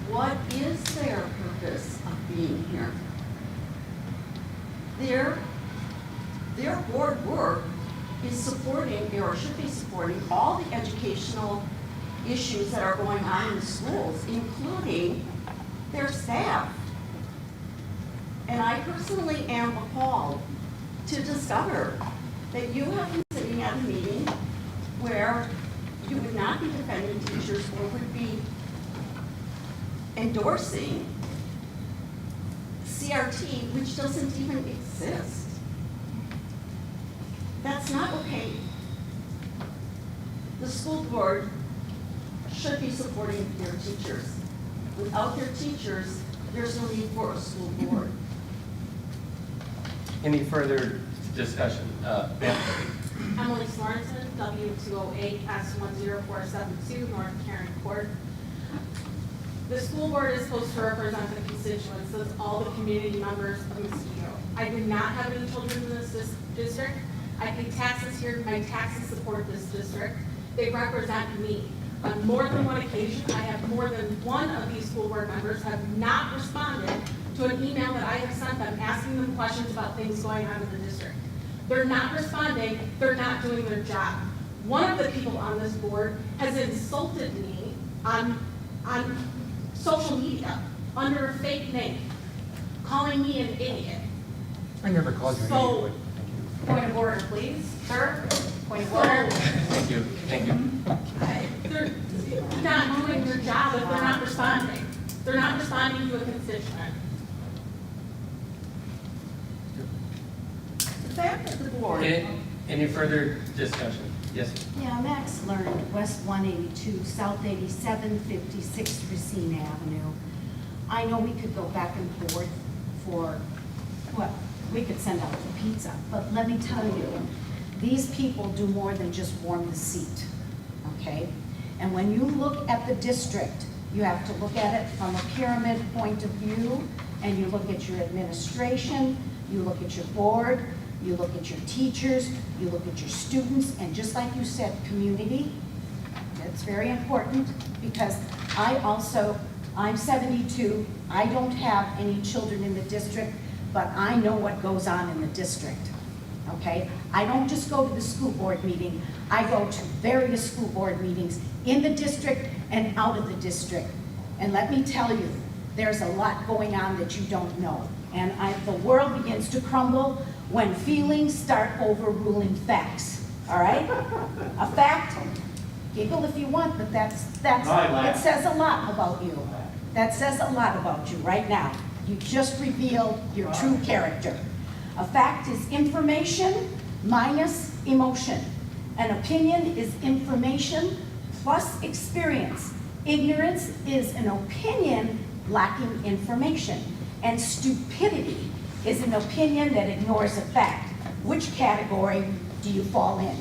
what is their purpose of being here? Their board work is supporting, or should be supporting, all the educational issues that are going on in the schools, including their staff. And I personally am appalled to discover that you have been sitting at a meeting where you would not be defending teachers or would be endorsing CRT, which doesn't even exist. That's not okay. The school board should be supporting their teachers. Without their teachers, there's no need for a school board. Any further discussion? Ma'am? Emily Sorensen, W208S10472, North Karen Court. The school board is supposed to represent the constituents of all the community members of Mosquito. I do not have any children in this district. I pay taxes here. My taxes support this district. They represent me. On more than one occasion, I have more than one of these school board members have not responded to an email that I have sent them asking them questions about things going on in the district. They're not responding, they're not doing their job. One of the people on this board has insulted me on on social media under a fake name, calling me an idiot. I never called you an So- idiot. Point of order, please. Sir, point of order. Thank you, thank you. They're not doing their job if they're not responding. They're not responding to a constituent. The fact that the board. Any further discussion? Yes? Yeah, Max learned West 182, South 87, 56 Racine Avenue. I know we could go back and forth for, well, we could send out the pizza, but let me tell you, these people do more than just warm the seat, okay? And when you look at the district, you have to look at it from a pyramid point of view, and you look at your administration, you look at your board, you look at your teachers, you look at your students, and just like you said, community, that's very important, because I'm 72, I don't have any children in the district, but I know what goes on in the district, okay? I don't just go to the school board meeting, I go to various school board meetings in the district and out of the district. And let me tell you, there's a lot going on that you don't know. And the world begins to crumble when feelings start overruling facts, all right? A fact, giggle if you want, but it says a lot about you. That says a lot about you right now. You just revealed your true character. A fact is information minus emotion. An opinion is information plus experience. Ignorance is an opinion lacking information. And stupidity is an opinion that ignores a fact. Which category do you fall in?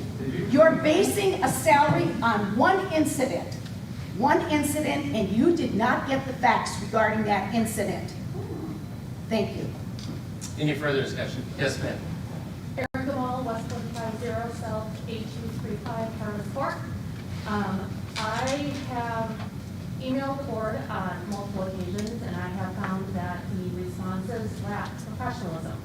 You're basing a salary on one incident, and you did not get the facts regarding that incident. Thank you. Any further discussion? Yes, ma'am. Erin Gamal, West 150, South 8235, Thomas Court. I have emailed the board on multiple occasions, and I have found that the responses lack professionalism.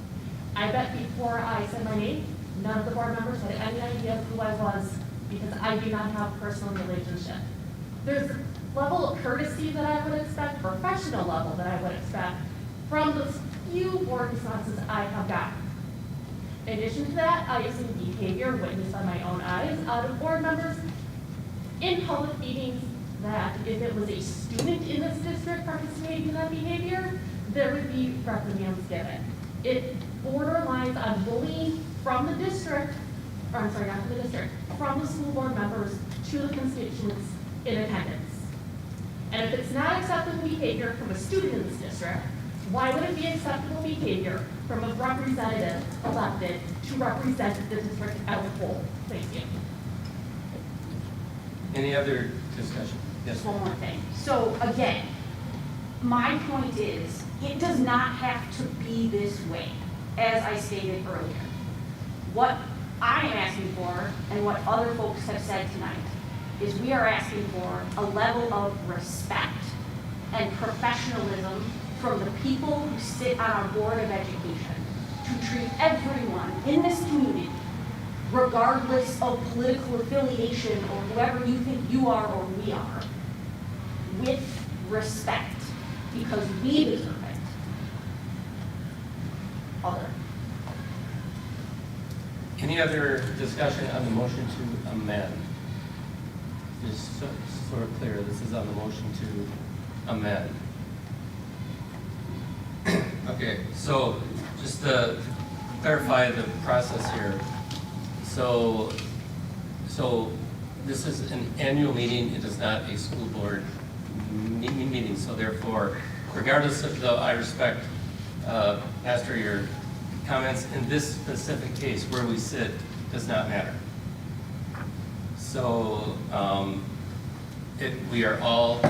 I bet before I said my name, none of the board members had any idea of who I was, because I do not have a personal relationship. There's a level of courtesy that I would expect, professional level that I would expect, from the few board responses I have gotten. In addition to that, I have seen behavior witnessed by my own eyes out of board members in public meetings that if it was a student in this district participating in that behavior, there would be reprimands given. It borderlines on bullying from the district, or I'm sorry, not from the district, from the school board members to the constituents in attendance. And if it's not acceptable behavior from a student in this district, why would it be acceptable behavior from a representative elected to represent the district as a whole? Thank you. Any other discussion? Yes. One more thing. So again, my point is, it does not have to be this way, as I stated earlier. What I am asking for, and what other folks have said tonight, is we are asking for a level of respect and professionalism from the people who sit on our Board of Education to treat everyone in this community, regardless of political affiliation or whoever you think you are or we are, with respect, because we deserve it. Other. Any other discussion on the motion to amend? Just so sort of clear, this is on the motion to amend. Okay, so just to clarify the process here. So this is an annual meeting, it is not a school board meeting, so therefore, regardless of though I respect, Pastor, your comments, in this specific case, where we sit does not matter. So we are all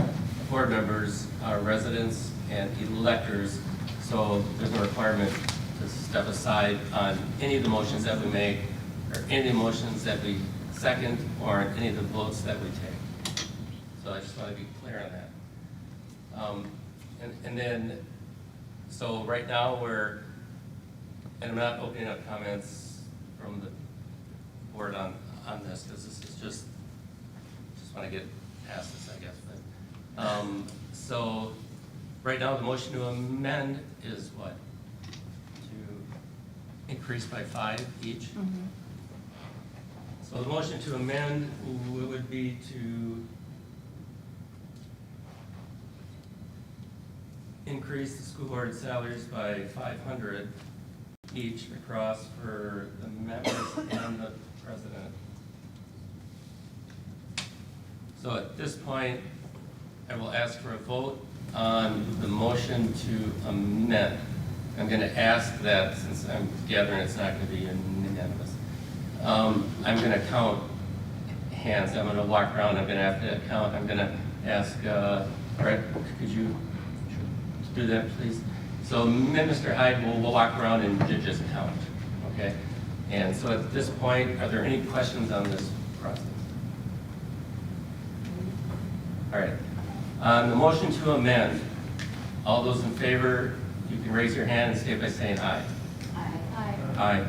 board members, residents, and electors, so there's no requirement to step aside on any of the motions that we make, or any of the motions that we second, or any of the votes that we take. So I just want to be clear on that. And then, so right now and I'm not opening up comments from the board on this, because this is just want to get past this, I guess. So right now, the motion to amend is what? To increase by 5 each? So the motion to amend would be to increase the school board salaries by 500 each across for the members and the president. So at this point, I will ask for a vote on the motion to amend. I'm going to ask that, since I'm gathering it's not going to be unanimous. I'm going to count hands. I'm going to walk around. I'm going to have to count. I'm going to ask, Brett, could you do that, please? So Mr. Hyde will walk around and just count, okay? And so at this point, are there any questions on this process? All right. On the motion to amend, all those in favor, you can raise your hand and state by saying aye. Aye. Aye.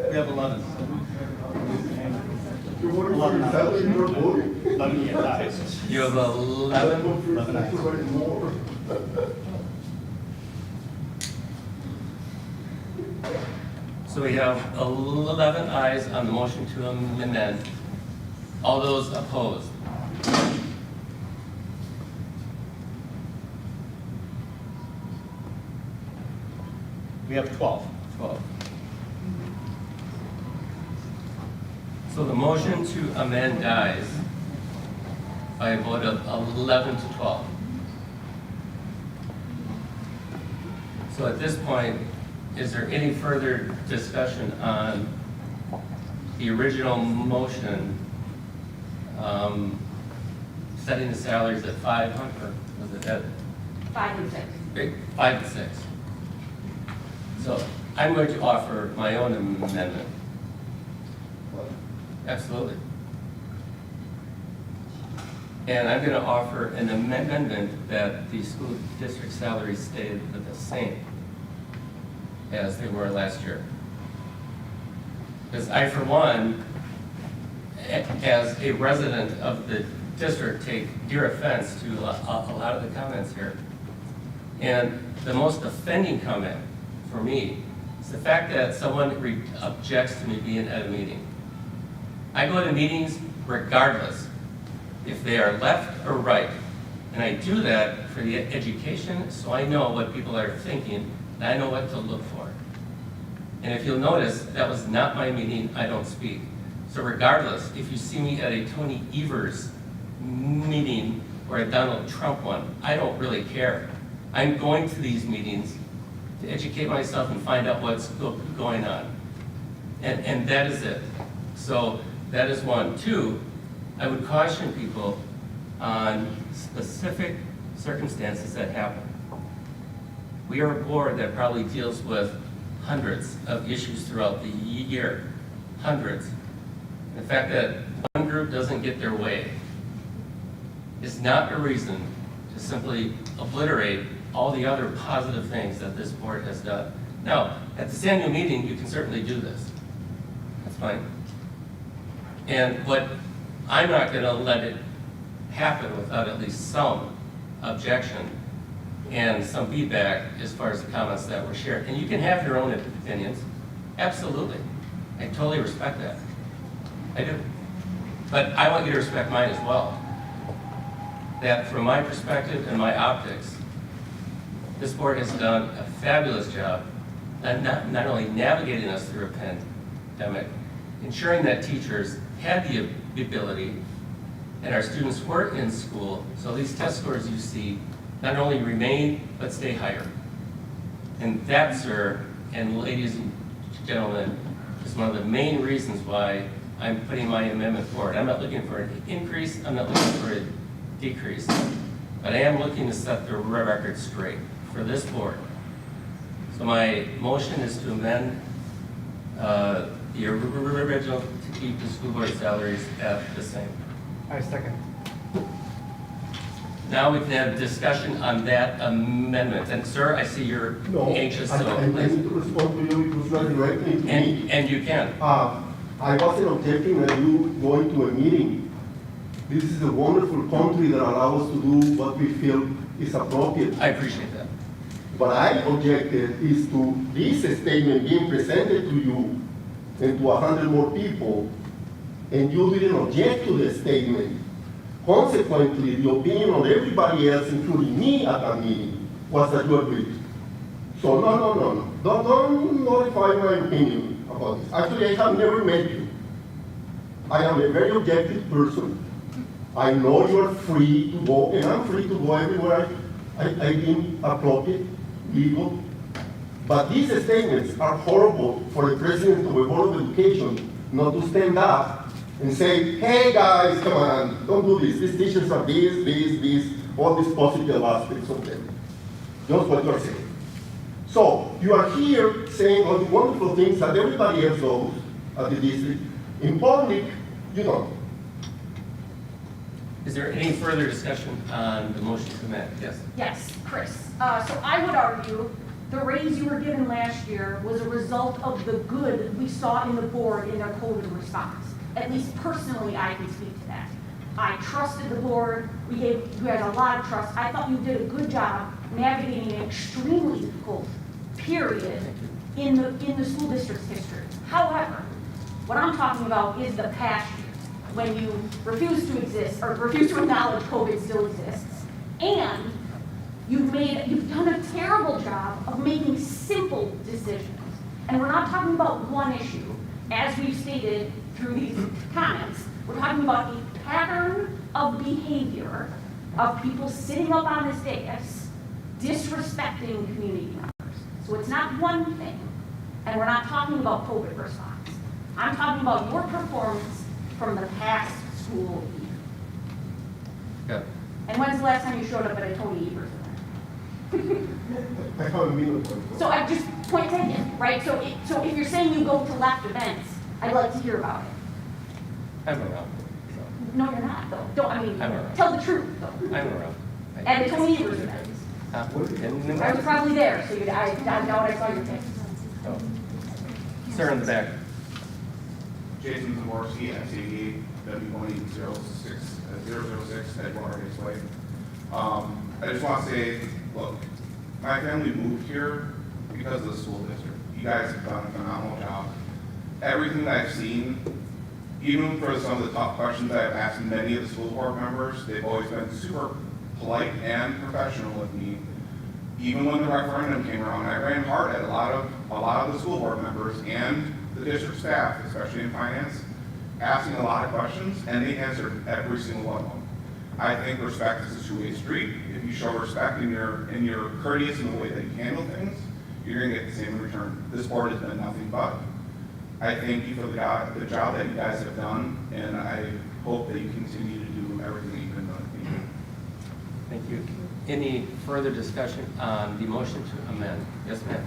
We have 11. You're voting for yourself and you're voting? 11 ayes. You have 11? 11 ayes. So we have 11 ayes on the motion to amend. All those opposed? We have 12. 12. So the motion to amend dies by a vote of 11 to 12. So at this point, is there any further discussion on the original motion setting the salaries at 500? Was it at 5 and 6. 5 and 6? So I'm going to offer my own amendment. Absolutely. And I'm going to offer an amendment that the school district salaries stay the same as they were last year. Because I, for one, as a resident of the district, take dear offense to a lot of the comments here. And the most offending comment for me is the fact that someone objects to me being at a meeting. I go to meetings regardless if they are left or right. And I do that for the education, so I know what people are thinking, and I know what to look for. And if you'll notice, that was not my meeting, I don't speak. So regardless, if you see me at a Tony Evers meeting or a Donald Trump one, I don't really care. I'm going to these meetings to educate myself and find out what's going on. And that is it. So that is one. Two, I would caution people on specific circumstances that happen. We are a board that probably deals with hundreds of issues throughout the year. Hundreds. The fact that one group doesn't get their way is not a reason to simply obliterate all the other positive things that this board has done. Now, at this annual meeting, you can certainly do this. That's fine. And what I'm not going to let it happen without at least some objection and some feedback as far as the comments that were shared. And you can have your own opinions. Absolutely. I totally respect that. I do. But I want you to respect mine as well. That from my perspective and my optics, this board has done a fabulous job at not only navigating us through a pandemic, ensuring that teachers had the ability and our students were in school, so these test scores you see not only remain, but stay higher. And that, sir, and ladies and gentlemen, is one of the main reasons why I'm putting my amendment forward. I'm not looking for an increase, I'm not looking for a decrease, but I am looking to set the record straight for this board. So my motion is to amend the original to keep the school board salaries at the same. I second. Now we can have discussion on that amendment. And sir, I see you're anxious, so I please. need to respond to you because you are directly to me. And you can. I wasn't objecting that you going to a meeting. This is a wonderful country that allows us to do what we feel is appropriate. I appreciate that. What I objected is to this statement being presented to you and to 100 more people, and you didn't object to the statement. Consequently, the opinion of everybody else, including me at that meeting, was that you agreed. So no. Don't notify my opinion about this. Actually, I have never met you. I am a very objective person. I know you are free to go, and I'm free to go everywhere I deem appropriate, legal. But these statements are horrible for a president of a board of education not to stand up and say, hey guys, come on, don't do this. These teachers are this, all these positive aspects of them. Just what you're saying. So you are here saying all the wonderful things that everybody else does at the district. In public, you don't. Is there any further discussion on the motion to amend? Yes. Yes, Chris. So I would argue the raise you were given last year was a result of the good we saw in the board in their COVID response. At least personally, I can speak to that. I trusted the board. We gave you guys a lot of trust. I thought you did a good job navigating an extremely difficult period in the school district's history. However, what I'm talking about is the past year, when you refuse to exist or refuse to acknowledge COVID still exists, and you've done a terrible job of making simple decisions. And we're not talking about one issue, as we've stated through these comments. We're talking about a pattern of behavior of people sitting up on this dais disrespecting community members. So it's not one thing, and we're not talking about COVID response. I'm talking about your performance from the past school year. Good. And when's the last time you showed up at a Tony Evers event? I haven't been on. So I just point taken, right? So if you're saying you go to left events, I'd like to hear about it. I'm around. No, you're not, though. I'm around. Tell the truth, though. I'm around. At the Tony Evers event. I was probably there, so I doubt I saw your face. Oh. Sir in the back. Jason Zaworski, SAD, W18006, Edgewater Raceway. I just want to say, look, my family moved here because of the school district. You guys have done a phenomenal job. Everything that I've seen, even for some of the tough questions that I've asked many of the school board members, they've always been super polite and professional with me. Even when the referendum came around, I ran hard at a lot of the school board members and the district staff, especially in finance, asking a lot of questions, and they answered every single one of them. I think respect is a two-way street. If you show respect and you're courteous in the way that you handle things, you're going to get the same in return. This board has been nothing but. I thank you for the job that you guys have done, and I hope that you continue to do everything that you've been doing. Thank you. Any further discussion on the motion to amend? Yes, ma'am.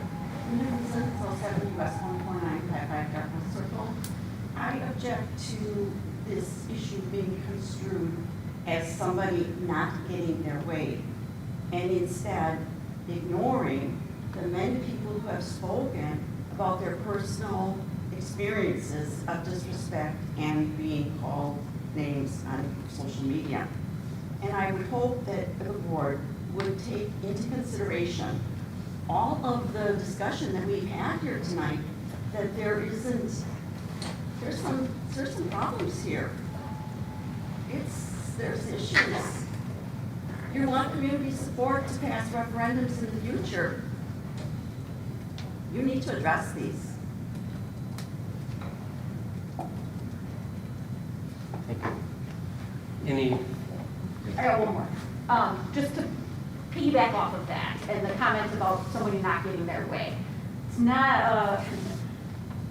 I object to this issue being construed as somebody not getting their way, and instead ignoring the many people who have spoken about their personal experiences of disrespect and being called names on social media. And I would hope that the board would take into consideration all of the discussion that we've had here tonight, that there's some problems here. There's issues. You want community support to pass referendums in the future. You need to address these. Thank you. I got one more. Just to piggyback off of that and the comments about somebody not getting their way. It's not,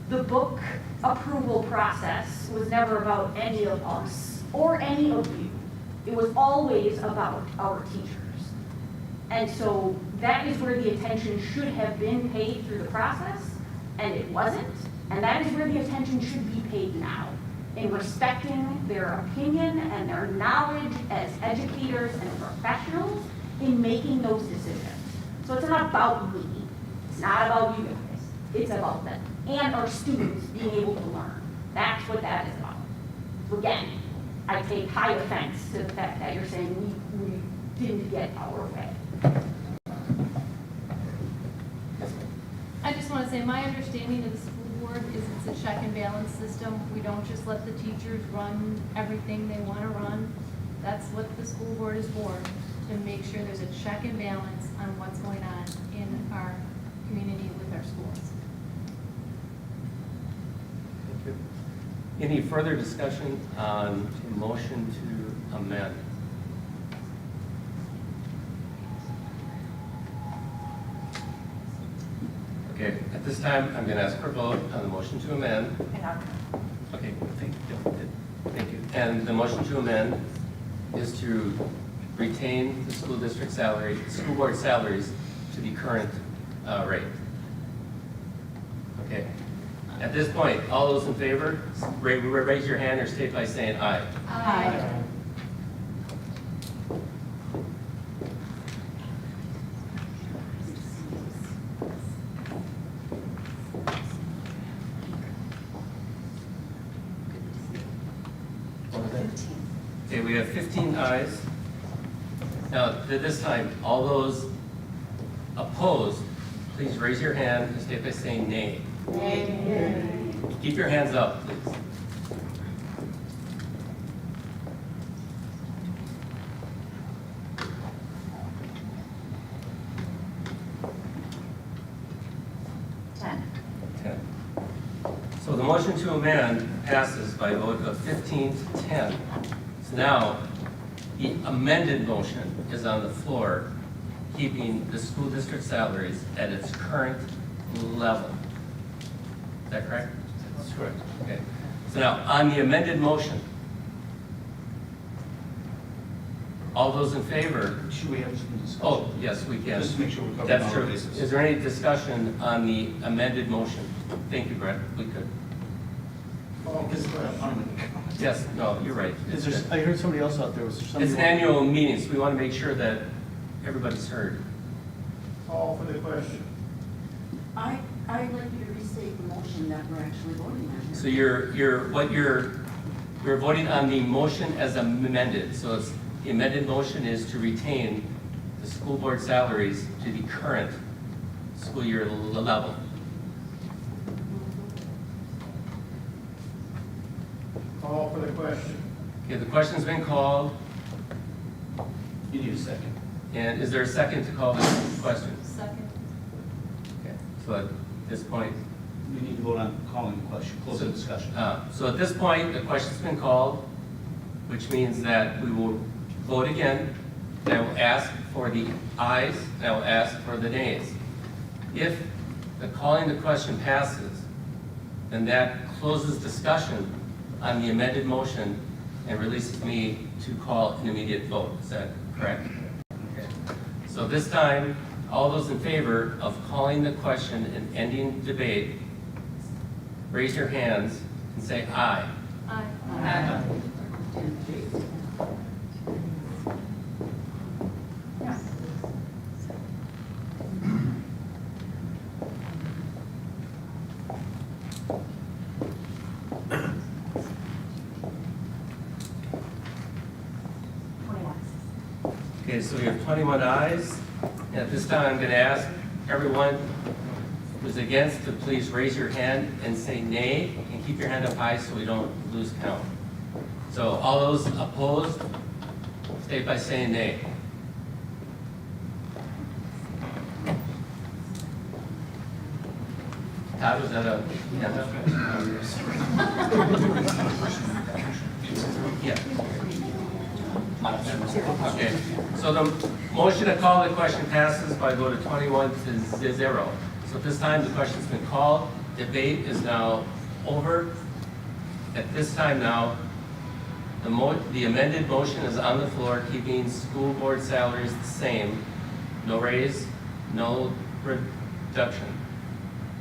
the book approval process was never about any of us or any of you. It was always about our teachers. And so that is where the attention should have been paid through the process, and it wasn't. And that is where the attention should be paid now. in respecting their opinion and their knowledge as educators and professionals in making those decisions. So it's not about me, it's not about you guys, it's about them and our students being able to learn. That's what that is about. So again, I take high offense to the fact that you're saying we didn't get our way. I just want to say, my understanding of the school board is it's a check and balance system. We don't just let the teachers run everything they want to run. That's what the school board is for, to make sure there's a check and balance on what's going on in our community with our schools. Thank you. Any further discussion on the motion to amend? Okay, at this time, I'm going to ask for a vote on the motion to amend. Okay, thank you. And the motion to amend is to retain the school district salary, school board salaries to the current rate. Okay. At this point, all those in favor, raise your hand or state by saying aye. Aye. Okay, we have 15 ayes. Now, at this time, all those opposed, please raise your hand and state by saying nay. Nay. Keep your hands up, please. Ten. So the motion to amend passes by a vote of 15 to 10. So now, the amended motion is on the floor, keeping the school district salaries at its current level. Is that correct? That's correct. Okay. So now, on the amended motion, all those in favor? Should we have some discussion? Oh, yes, we can. Just to make sure we're covering That's all true. bases. Is there any discussion on the amended motion? Thank you, Brett. We could. Yes, no, you're right. Is there, I heard somebody else out there, was there somebody? It's an annual meeting, so we want to make sure that everybody's heard. Call for the question. I'd like you to restate the motion that we're actually voting on here. So you're voting on the motion as amended. So the amended motion is to retain the school board salaries to the current school year level. Call for the question. Okay, the question's been called. You need a second. And is there a second to call the question? Second. Okay, so at this point. We need to vote on calling the question, close the discussion. So at this point, the question's been called, which means that we will vote again. And I will ask for the ayes, and I will ask for the nays. If the calling the question passes, then that closes discussion on the amended motion and releases me to call an immediate vote. Is that correct? Okay. So this time, all those in favor of calling the question and ending debate, raise your hands and say aye. Aye. Aye. Okay, so we have 21 ayes. And at this time, I'm going to ask everyone who's against to please raise your hand and say nay, and keep your hand up high so we don't lose count. So all those opposed, state by saying nay. Todd, was that a hand up? Yeah. Okay, so the motion to call the question passes by a vote of 21 to 0. So at this time, the question's been called. Debate is now over. At this time now, the amended motion is on the floor, keeping school board salaries the same. No raise, no reduction.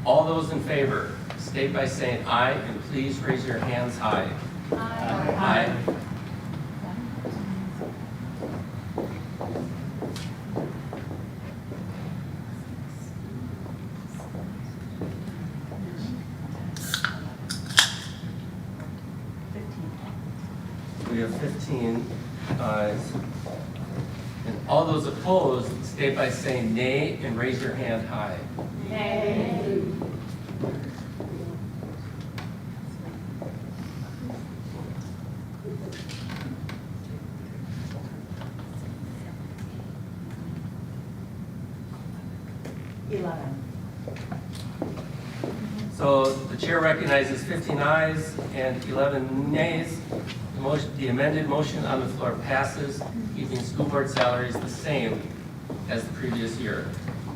All those in favor, state by saying aye, and please raise your hands high. Aye. We have 15 ayes. And all those opposed, state by saying nay and raise your hand high. Nay. So the chair recognizes 15 ayes and 11 nays. The amended motion on the floor passes, keeping school board salaries the same as the previous year.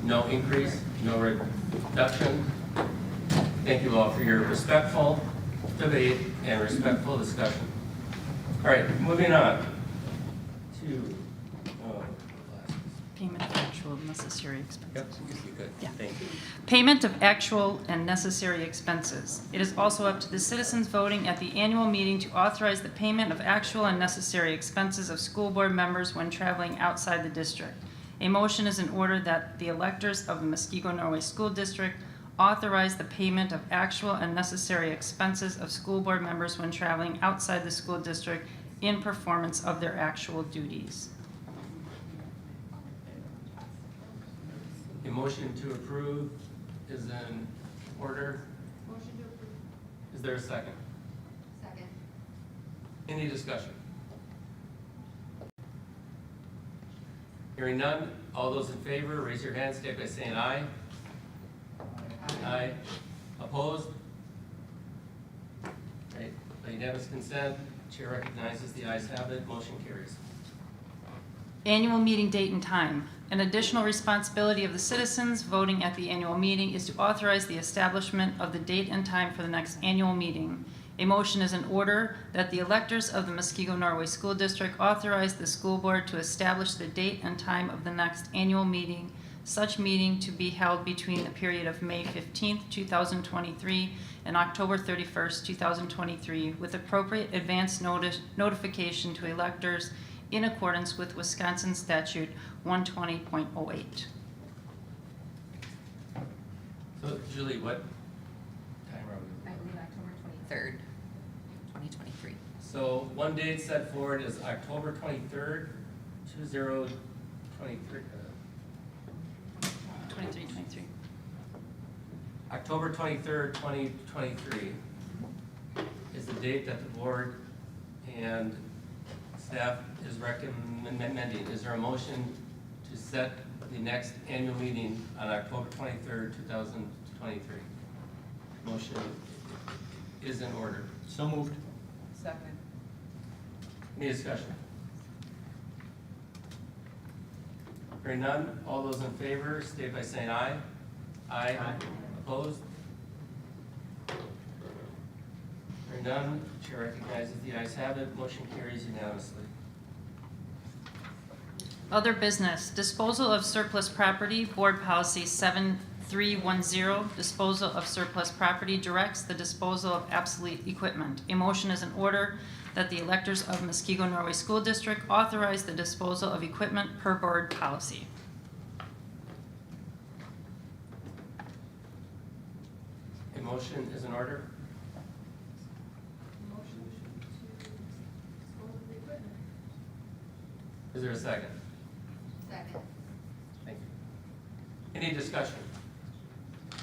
No increase, no reduction. Thank you all for your respectful debate and respectful discussion. All right, moving on to Payment of actual and necessary expenses. Yep, you good. Yeah. Thank you. Payment of actual and necessary expenses. It is also up to the citizens voting at the annual meeting to authorize the payment of actual and necessary expenses of school board members when traveling outside the district. A motion is in order that the electors of the Muskego-Norway School District authorize the payment of actual and necessary expenses of school board members when traveling outside the school district in performance of their actual duties. A motion to approve is in order. Motion to approve. Is there a second? Second. Any discussion? Hearing none, all those in favor, raise your hand, state by saying aye. Aye. Opposed? Right, by unanimous consent, chair recognizes the ayes have it, motion carries. Annual meeting date and time. An additional responsibility of the citizens voting at the annual meeting is to authorize the establishment of the date and time for the next annual meeting. A motion is in order that the electors of the Muskego-Norway School District authorize the school board to establish the date and time of the next annual meeting, such meeting to be held between the period of May 15th, 2023 and October 31st, 2023, with appropriate advance notification to electors in accordance with Wisconsin Statute 120.08. So Julie, what time are we? I believe October 23rd, 2023. So one date set forward is October 23rd, 2023. 23. October 23rd, 2023 is the date that the board and staff is recommending. Is there a motion to set the next annual meeting on October 23rd, 2023? Motion is in order. So moved. Second. Any discussion? Hearing none, all those in favor, state by saying aye. Aye. Opposed? Hearing none, chair recognizes the ayes have it, motion carries unanimously. Other business, disposal of surplus property, board policy 7310, disposal of surplus property directs the disposal of obsolete equipment. A motion is in order that the electors of Muskego-Norway School District authorize the disposal of equipment per board policy. A motion is in order. Is there a second? Second. Thank you. Any discussion?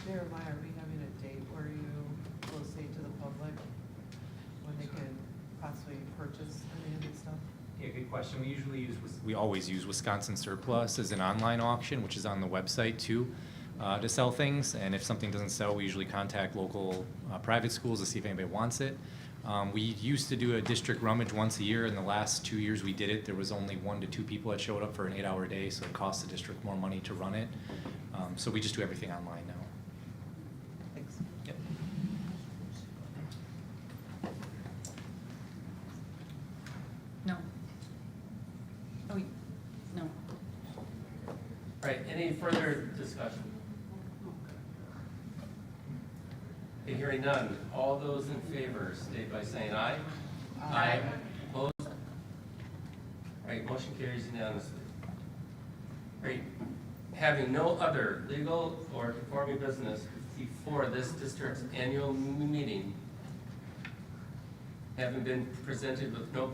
Mayor, Maya, are we having a date where you will say to the public when they can possibly purchase any of this stuff? Yeah, good question. We always use Wisconsin Surplus as an online auction, which is on the website too, to sell things. And if something doesn't sell, we usually contact local private schools to see if anybody wants it. We used to do a district rummage once a year. In the last 2 years we did it, there was only 1 to 2 people that showed up for an 8-hour day, so it cost the district more money to run it. So we just do everything online now. Thanks. Yep. No. Oh, no. All right, any further discussion? Okay, hearing none, all those in favor state by saying aye. Aye. Opposed? All right, motion carries unanimously. All right, having no other legal or conforming business before this district's annual meeting, having been presented with no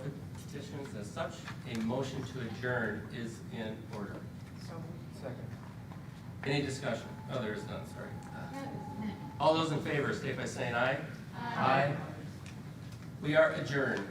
petitions as such, a motion to adjourn is in order. Second. Any discussion? Oh, there is none, sorry. All those in favor, state by saying aye. Aye. We are adjourned.